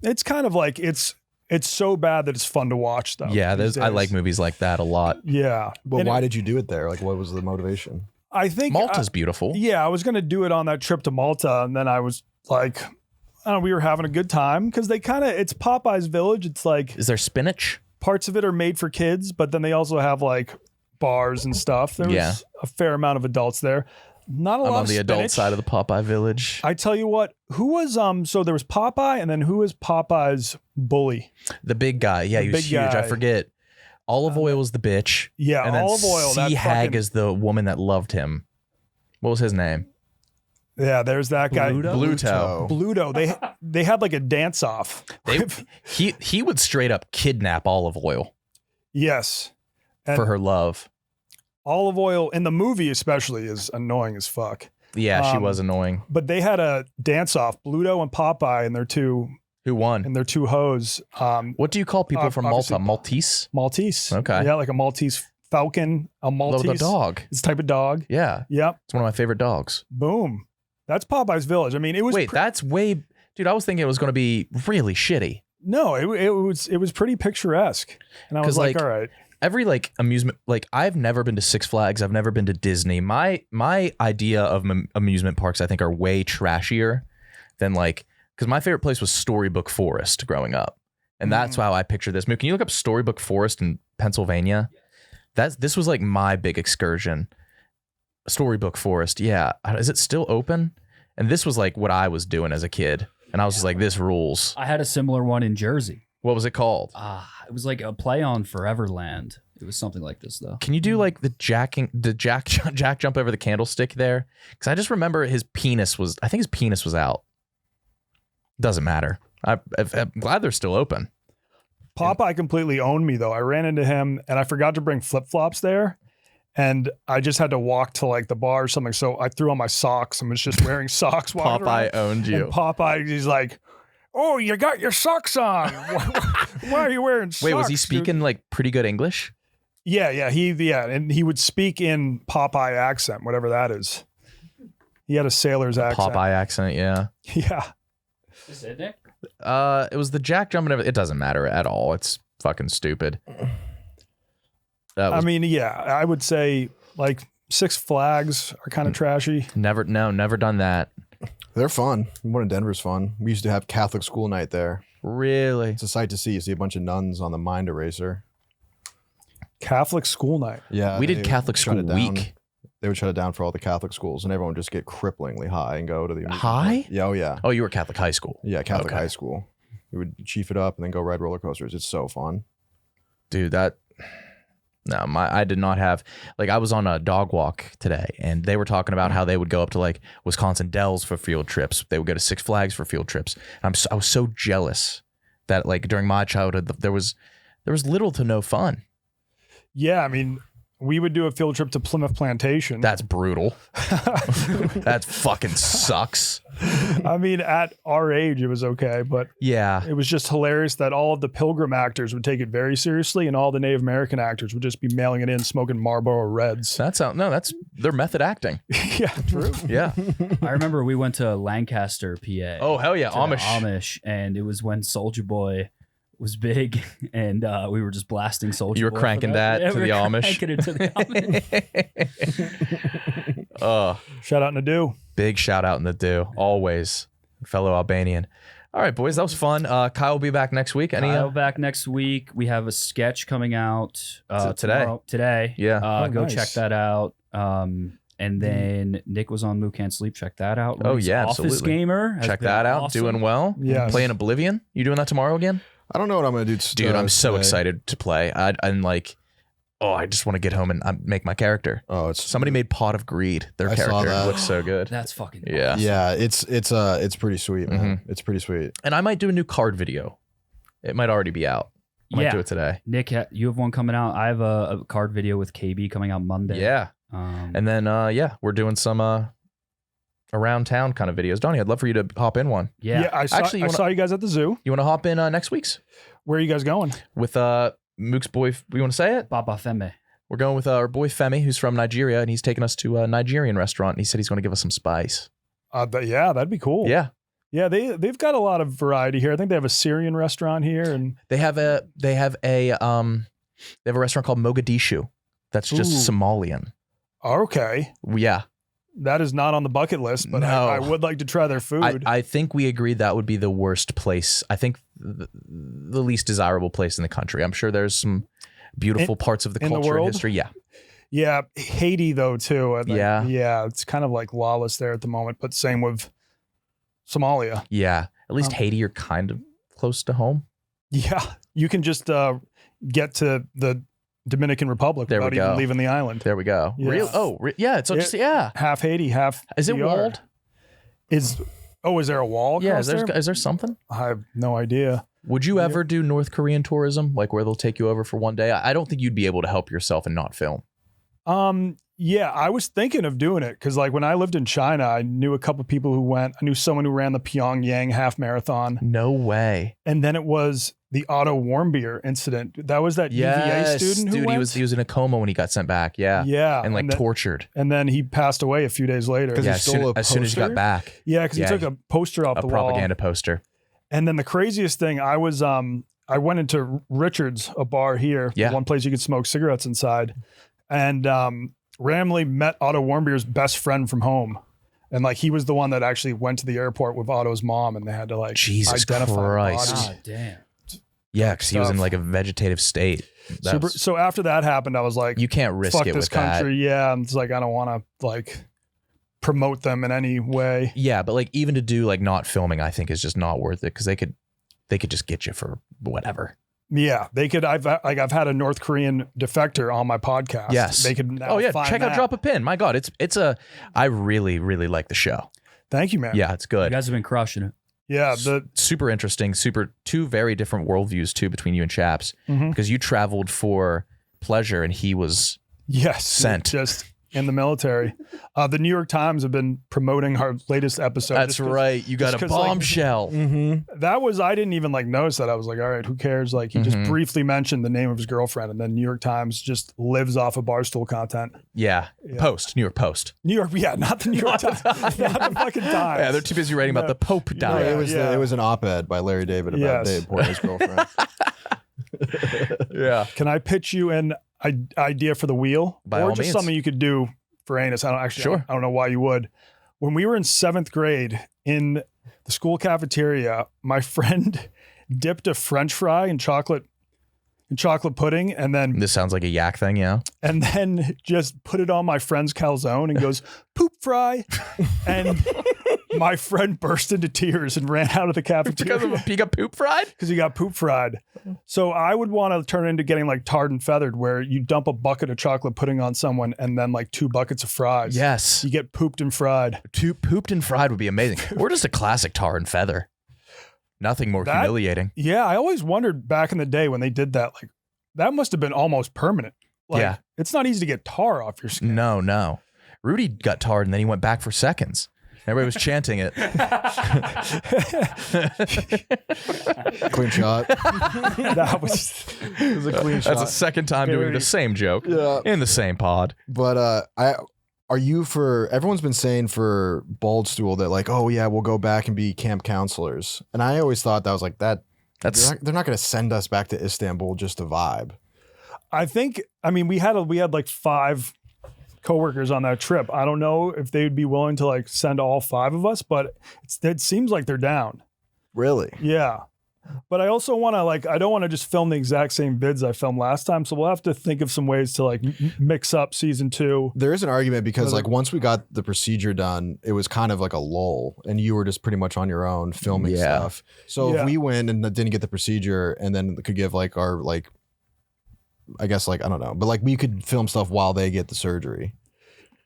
It's kind of like it's so bad that it's fun to watch though.
Yeah,
these
I
days.
like movies like that a lot.
Yeah.
But
And
why did you do it there? Like, what was the motivation?
I think
Malta's beautiful.
Yeah, I was going to do it on that trip to Malta. And then I was like, I don't know, we were having a good time because it's Popeye's Village. It's like
Is there spinach?
parts of it are made for kids, but then they also have like bars and stuff. There
Yeah.
was a fair amount of adults there. Not a
I'm
lot
on
of
the adult
spinach.
side of the Popeye Village.
I tell you what, who was so there was Popeye, and then who was Popeye's bully?
The big guy. Yeah,
The
he was
big
huge. I
guy.
forget. Olive Oil was the bitch.
Yeah,
And then
Olive Oil. That
Sea Hag
fucking,
is the woman that loved him. What was his name?
yeah, there's that guy.
Bluto.
Bluto. They had like a dance off.
He would straight up kidnap Olive Oil
Yes. And
for her love.
Olive Oil in the movie especially is annoying as fuck.
Yeah, she was annoying.
But they had a dance off, Bluto and Popeye and their two
Who won?
hoes.
What do you call people from
obviously-
Malta? Maltese?
Maltese.
Okay.
Yeah, like a Maltese falcon, a Maltese
The dog.
It's a type of dog.
Yeah,
Yep.
it's one of my favorite dogs.
Boom. That's Popeye's Village. I mean, it was
Wait, that's way... Dude, I was thinking it was going to be really shitty.
no, it was pretty picturesque. And I
'Cause,
was like,
like,
all right.
Every like amusement, like I've never been to Six Flags. I've never been to Disney. My idea of amusement parks, I think, are way trashier than like, because my favorite place was Storybook Forest growing up. And that's how I picture this. Can you look up Storybook Forest in Pennsylvania? This was like my big excursion. Storybook Forest. Yeah. Is it still open? And this was like what I was doing as a kid. And I was just like, this rules.
I had a similar one in Jersey.
What was it called?
It was like a play on Foreverland. It was something like this, though.
Can you do like the jack jump over the candlestick there? Because I just remember I think his penis was out. Doesn't matter. I'm glad they're still open.
Popeye completely owned me though. I ran into him and I forgot to bring flip flops there. And I just had to walk to like the bar or something. So I threw on my socks and was just wearing socks.
Popeye owned you.
And Popeye, he's like, "Oh, you got your socks on. Why are you wearing socks?"
Wait, was he speaking like pretty good English?
Yeah. And he would speak in Popeye accent, whatever that is. He had a sailor's accent.
Popeye accent, yeah.
Yeah.
Is it, Nick?
It was the jack jumping over. It doesn't matter at all. It's fucking stupid.
I mean, yeah, I would say like Six Flags are kind of trashy.
Never done that.
They're fun. One in Denver's fun. We used to have Catholic school night there.
Really?
It's a sight to see. You see a bunch of nuns on the mind eraser.
Catholic school night.
Yeah.
We did Catholic
shut
school
it down.
week.
They would shut it down for all the Catholic schools, and everyone would just get cripplingly high and go to the amusement
High?
park. Yeah, oh yeah.
Oh, you were Catholic high school.
Yeah, Catholic
Okay.
high school. We would chief it up and then go ride roller coasters. It's so fun.
Dude, I did not have, like, I was on a dog walk today and they were talking about how they would go up to like Wisconsin Dells for field trips. They would go to Six Flags for field trips. I was so jealous that like during my childhood, there was little to no fun.
Yeah, I mean, we would do a field trip to Plymouth Plantation.
That's brutal. That fucking sucks.
I mean, at our age, it was okay, but
Yeah.
it was just hilarious that all of the Pilgrim actors would take it very seriously, and all the Native American actors would just be mailing it in, smoking Marlboro Reds.
That's their method acting.
Yeah, true.
Yeah.
I remember we went to Lancaster, PA.
Oh, hell yeah.
to the Amish, and it was when Soulja Boy was big, and we were just blasting Soulja Boy.
You were
for
cranking that to
we
the
were
Amish?
cranking it to the Amish.
Shout out Nadu.
Big shout out in the do. Always. Fellow Albanian. All right, boys. That was fun. Kyle will be back next week.
Kyle back next week. We have a sketch coming out
today.
Today.
Yeah.
Go
nice.
check that out. And then Nick was on Mook Can't Sleep. Check that out.
Oh,
Reed's
yeah,
Office
absolutely.
Gamer. has
Check
been
that out.
awesome.
Doing well.
Yes.
Playing Oblivion. You doing that tomorrow again?
I don't know what I'm gonna do.
Dude, I'm so
today.
excited to play. I just want to get home and make my character.
Oh, it's
Somebody made Pot of Greed. Their
I saw
character
that.
looks so good.
That's fucking
Yeah.
awesome.
Yeah, it's pretty sweet, man. It's pretty sweet.
And I might do a new card video. It might already be out. Might
Yeah.
do it today.
Nick, you have one coming out. I have a card video with KB coming out Monday.
Yeah.
And
And then we're doing some around town kind of videos. Donnie, I'd love for you to hop in one.
yeah.
I saw,
Actually, you
I
wanna-
saw you guys at the zoo.
You want to hop in next week's
Where are you guys going?
with Mook's boy? You want to say it?
Baba Feme.
We're going with our boy Femi, who's from Nigeria, and he's taking us to a Nigerian restaurant. And he said he's going to give us some spice.
Yeah, that'd be cool.
Yeah,
Yeah, they've got a lot of variety here. I think they have a Syrian restaurant here, and
they have a restaurant called Mogadishu. That's just
Ooh.
Somalian.
okay,
Yeah,
that is not on the bucket list, but
No.
I would like to try their food.
I think we agreed that would be the worst place. I think the least desirable place in the country. I'm sure there's some beautiful parts of the
in the
culture and
world?
history. Yeah,
Yeah, Haiti though too. I think.
Yeah.
Yeah, it's kind of like lawless there at the moment, but same with Somalia.
yeah. At least Haiti, you're kind of close to home.
Yeah, you can just get to the Dominican Republic
There we
without even
go.
leaving the island.
There we go.
Yeah.
Real? Oh, yeah. It's just
Half Haiti, half
Is it
DR.
walled?
Is there a wall?
Yeah.
across there?
Is there something?
I have no idea.
Would you ever do North Korean tourism, like where they'll take you over for one day? I don't think you'd be able to help yourself and not film.
Yeah, I was thinking of doing it because, like, when I lived in China, I knew a couple people who went. I knew someone who ran the Pyongyang half marathon,
No way.
and then it was the Otto Warmbier incident. That was that UVA student who
dude,
went.
he was in a coma when he got sent back. Yeah,
Yeah,
and like
then,
tortured.
and then he passed away a few days later.
Because
Yeah,
he
as
stole a
as soon as he got
poster?
back,
Yeah, because
Yeah,
he took a poster off
a
the wall.
propaganda poster.
And then the craziest thing, I went into Richard's, a bar here,
Yeah.
one place you could smoke cigarettes inside, and randomly met Otto Warmbier's best friend from home. And like he was the one that actually went to the airport with Otto's mom, and they had to like
Jesus
identify the
Christ.
body.
God damn.
Yeah, because he was in
stuff.
like a vegetative state.
So after that happened, I was like,
You can't risk
fuck
it
this
with that.
country. Yeah, I'm just like, I don't want to like promote them in any way.
Yeah, but like even to do like not filming, I think is just not worth it because they could just get you for whatever.
Yeah, they could. I've had a North Korean defector on my podcast.
Yes.
They could now find
check out
that.
Drop a Pin. My God, I really, really like the show.
Thank you, man.
Yeah, it's
You
good.
guys have been crushing it.
Yeah,
Super interesting, two very different worldviews too between you and Chaps because you traveled for pleasure and he was sent.
just in the military. The New York Times have been promoting our latest episode.
That's right. You got a bombshell.
That was, I didn't even like notice that. I was like, all right, who cares? Like he just briefly mentioned the name of his girlfriend, and then New York Times just lives off of Barstool content.
Yeah. New York Post.
New York, yeah, not the New York Times, not the fucking Times.
Yeah, they're too busy writing about the Pope
No,
dying.
it was an op-ed by Larry David about Dave Portnoy's girlfriend.
Yeah.
Can I pitch you an idea for the wheel,
By
or
all
just
means.
something you could do for anus? I don't actually.
Sure.
I don't know why you would. When we were in 7th grade in the school cafeteria, my friend dipped a French fry in chocolate pudding, and then
This sounds like a yak thing, yeah.
just put it on my friend's calzone and goes, "Poop fry," and my friend burst into tears and ran out of the cafeteria
Because of he got poop fried?
because he got poop fried. So I would want to turn it into getting like tarred and feathered, where you dump a bucket of chocolate pudding on someone and then like 2 buckets of fries.
Yes.
You get pooped and fried.
Pooped and fried would be amazing. Or just a classic tar and feather. Nothing more
That-
humiliating.
Yeah, I always wondered back in the day when they did that, like that must have been almost permanent. Like,
Yeah.
it's not easy to get tar off your skin.
No. Rudy got tarred and then he went back for seconds. Everybody was chanting it.
Clean shot.
That was
It was a clean shot.
That's the second time doing the same joke in the same pod.
But everyone's been saying for Baldstool that like, oh yeah, we'll go back and be camp counselors. And I always thought that was like that. They're not going to send us back to Istanbul just to vibe.
I mean, we had like 5 coworkers on that trip. I don't know if they would be willing to like send all 5 of us, but it seems like they're down.
Really?
Yeah. But I also want to I don't want to just film the exact same vids I filmed last time. So we'll have to think of some ways to like mix up season 2.
There is an argument because like once we got the procedure done, it was kind of like a lull and you were just pretty much on your own filming stuff. So if we went and didn't get the procedure and then could give like our like, I guess like, I don't know, but like we could film stuff while they get the surgery.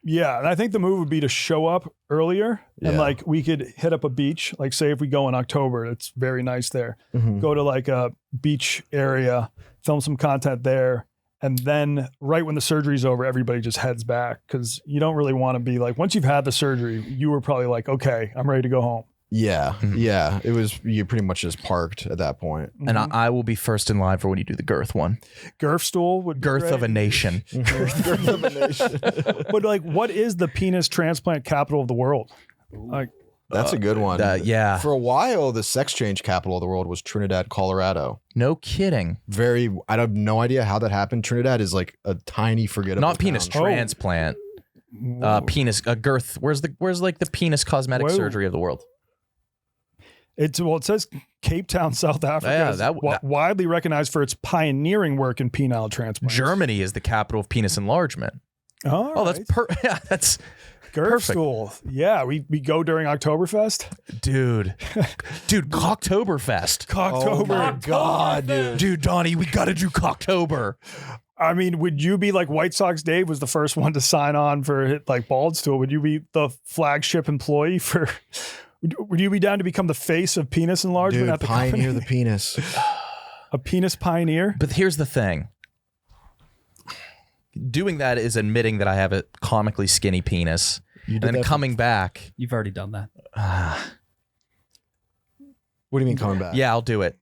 Yeah. And I think the move would be to show up earlier and like we could hit up a beach. Like say if we go in October, it's very nice there. Go to like a beach area, film some content there. And then right when the surgery's over, everybody just heads back because you don't really want to be like, once you've had the surgery, you were probably like, okay, I'm ready to go home.
Yeah. Yeah. It was, you pretty much just parked at that point.
And I will be first in line for when you do the girth one.
Girth stool would be
Girth
great.
of a nation.
Girth of a nation.
But like, what is the penis transplant capital of the world? Like,
That's a good one.
Yeah.
For a while, the sex change capital of the world was Trinidad, Colorado.
No kidding.
I have no idea how that happened. Trinidad is like a tiny forgettable
Not penis
town.
transplant. Penis girth. Where's like the penis cosmetic
Whoa.
surgery of the world?
it says Cape Town, South Africa
Yeah,
is
that-
widely recognized for its pioneering work in penile transplants.
Germany is the capital of penis enlargement.
Oh,
That's yeah, that's
Girth
perfect.
school. Yeah, we go during Oktoberfest.
dude, Cocktoberfest.
Oh my
Cocktober.
God, dude.
Dude, Donnie, we got to do Cocktober.
I mean, would you be like White Sox Dave was the first one to sign on for like Baldstool? Would you be the flagship employee for? Would you be down to become the face of penis enlargement
Dude,
at the
pioneer
company?
the penis.
A penis pioneer?
But here's the thing. Doing that is admitting that I have a comically skinny penis. And then coming back.
You've already done that.
What do you mean coming back?
Yeah, I'll do it.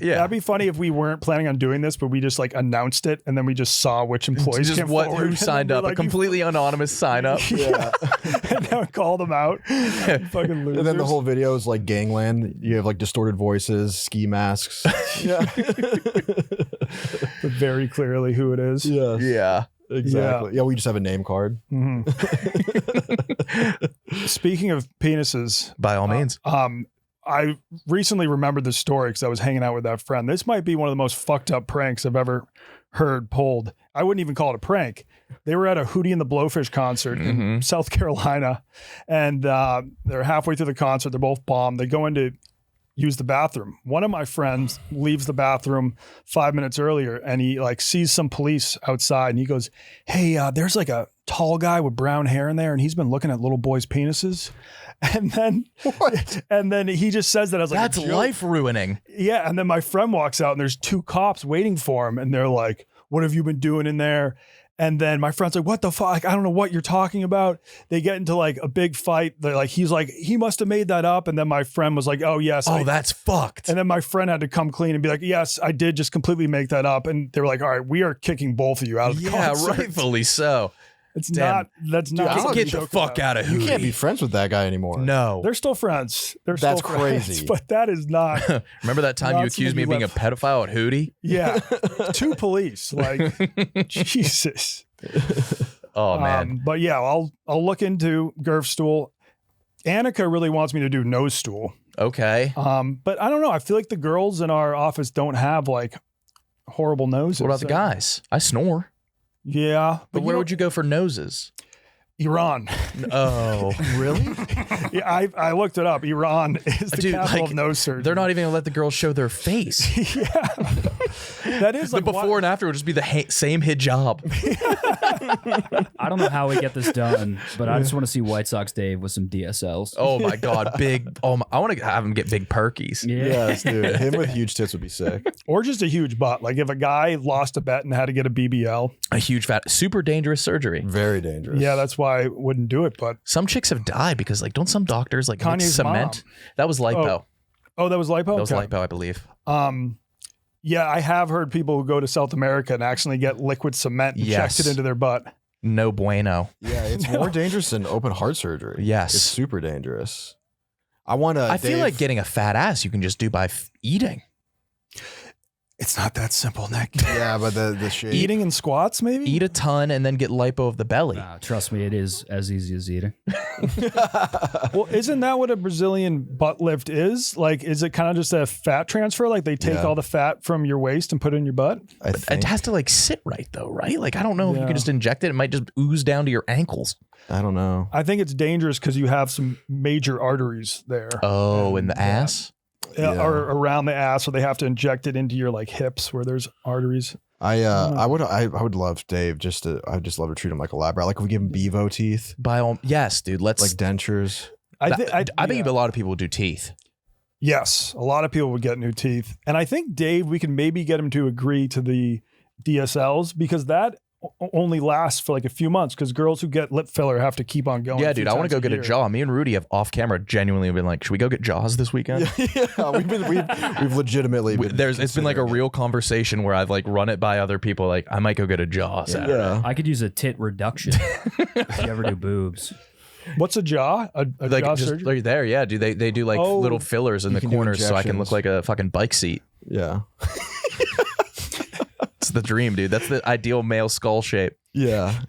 Yeah.
That'd be funny if we weren't planning on doing this, but we just like announced it and then we just saw which employees
Just
came forward.
who
and
signed
then
up.
we're
A
like,
completely anonymous sign up.
Yeah.
and then call them out. Fucking losers.
And then the whole video is like gangland. You have like distorted voices, ski masks. Yeah.
But very clearly who it is.
Yes.
Yeah.
Exactly. Yeah, we just have a name card.
Speaking of penises,
By all means.
I recently remembered this story because I was hanging out with that friend. This might be one of the most fucked up pranks I've ever heard pulled. I wouldn't even call it a prank. They were at a Hootie and the Blowfish concert in South Carolina, and they're halfway through the concert. They're both bombed. They go in to use the bathroom. One of my friends leaves the bathroom 5 minutes earlier, and he like sees some police outside, and he goes, "Hey, there's like a tall guy with brown hair in there, and he's been looking at little boys' penises." And then, and then he just says that as like
That's
a joke.
life ruining.
Yeah, and then my friend walks out, and there's 2 cops waiting for him, and they're like, "What have you been doing in there?" And then my friend's like, "What the fuck? Like, I don't know what you're talking about." They get into like a big fight. They're like, he's like, "He must have made that up." And then my friend was like, "Oh yes."
Oh, that's fucked.
And then my friend had to come clean and be like, "Yes, I did just completely make that up." And they were like, "All right, we are kicking both of you out of the
Yeah,
concert."
rightfully so.
It's
Damn.
not. That's not.
Get,
what
get
we
the
joke
fuck
about.
out of
You
Hootie.
can't be friends with that guy anymore.
No.
They're still friends. They're
That's
still friends,
crazy.
but that is not.
Remember that time
Not
you accused me of
something
being a
you
pedophile at Hootie?
Yeah, 2 police. Like Jesus.
Oh man.
But yeah, I'll look into Gerf stool. Annika really wants me to do nose stool.
Okay.
But I don't know. I feel like the girls in our office don't have like horrible noses.
What about the guys? I snore.
Yeah,
But where would you go for noses?
Iran.
Oh,
Really?
Yeah, I looked it up. Iran is the
Dude,
capital
like,
of nose surgery.
they're not even gonna let the girls show their face.
Yeah, that is
The
like
before and after would just be the same hijab.
I don't know how we get this done, but I just want to see White Sox Dave with some DSLs.
Oh my god, big. Oh, I want to have him get big perkies.
Yeah.
Yes, dude. Him with huge tits would be sick.
or just a huge butt. Like if a guy lost a bet and had to get a BBL.
A huge fat, super dangerous surgery.
Very dangerous.
Yeah, that's why I wouldn't do it. But
Some chicks have died because, like, don't some doctors like mix
Kanye's
cement?
mom.
That was lipo.
oh, that was lipo.
That was
Okay.
lipo, I believe.
Yeah, I have heard people who go to South America and accidentally get liquid cement and
Yes.
inject it into their butt.
No bueno.
Yeah, it's more dangerous than open heart surgery.
Yes.
It's super dangerous. I want to.
I feel like getting a fat ass you can just do by eating.
It's not that simple, Nick.
Yeah, but the shape.
Eating in squats, maybe?
Eat a ton and then get lipo of the belly.
Trust me, it is as easy as eating.
Well, isn't that what a Brazilian butt lift is? Like, is it kind of just a fat transfer? Like they take
Yeah.
all the fat from your waist and put it in your butt?
I
It
think.
has to like sit right though, right? Like I don't know if you
Yeah.
can just inject it. It might just ooze down to your ankles.
I don't know.
I think it's dangerous because you have some major arteries there.
Oh, in the ass?
Yeah.
Or around the ass, so they have to inject it into your like hips where there's arteries.
I would love Dave I'd just love to treat him like a lab rat. Like if we give him Bevo teeth,
By all yes, dude. Let's
like dentures.
I
think
think a lot of people would do teeth.
Yes, a lot of people would get new teeth. And I think Dave, we can maybe get him to agree to the DSLs because that only lasts for like a few months because girls who get lip filler have to keep on going.
Yeah,
a few
dude. I want to
times
go get a
year.
jaw. Me and Rudy have off camera genuinely been like, should we go get jaws this weekend?
Yeah, we've legitimately.
It's been like a
considering
real conversation where I've like run it by other people. Like I might go get a jaw.
it.
Saturday.
Yeah.
I could use a tit reduction if you ever do boobs.
What's a jaw? A
Like
jaw
just
surgery?
like there, yeah, dude. They do like
Oh.
little fillers in
You
the
can do
corners so I can look
injections.
like a fucking bike seat.
Yeah.
It's the dream, dude. That's the ideal male skull shape.
Yeah.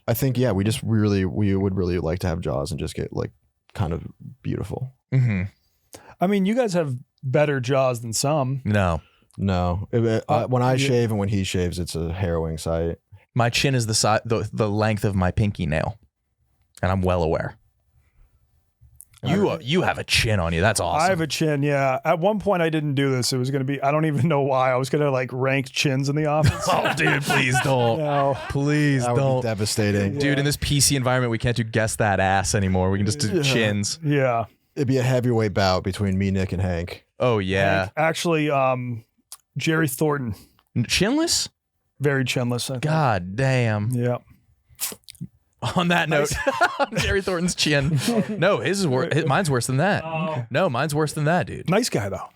I think we would really like to have jaws and just get like kind of beautiful.
Mm-hmm.
I mean, you guys have better jaws than some.
No,
No, when I shave and when he shaves, it's a harrowing sight.
my chin is the length of my pinky nail, and I'm well aware. You have a chin on you. That's awesome.
I have a chin, yeah. At one point, I didn't do this. It was going to be, I don't even know why. I was going to like rank chins in the office.
Oh, dude, please don't.
No.
Please
That would
don't.
be devastating.
Dude, in this PC environment, we can't do guess that ass anymore. We can just do chins.
Yeah.
It'd be a heavyweight bout between me, Nick, and Hank.
Oh, yeah.
Actually, Jerry Thornton,
Chinless?
very chinless. I think.
God damn.
Yeah.
On that note, Jerry Thornton's chin. No, his is worse. Mine's worse than that. No, mine's worse than that, dude.
Nice guy, though.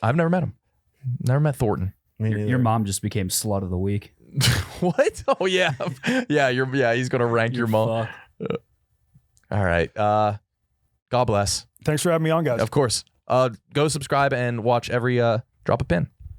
I've never met him. Never met Thornton.
Your mom just became slut of the week.
What? Oh yeah, yeah. He's gonna rank your mom.
Fuck.
All right. God bless.
Thanks for having me on, guys.
Of course. Go subscribe and watch every drop a pin.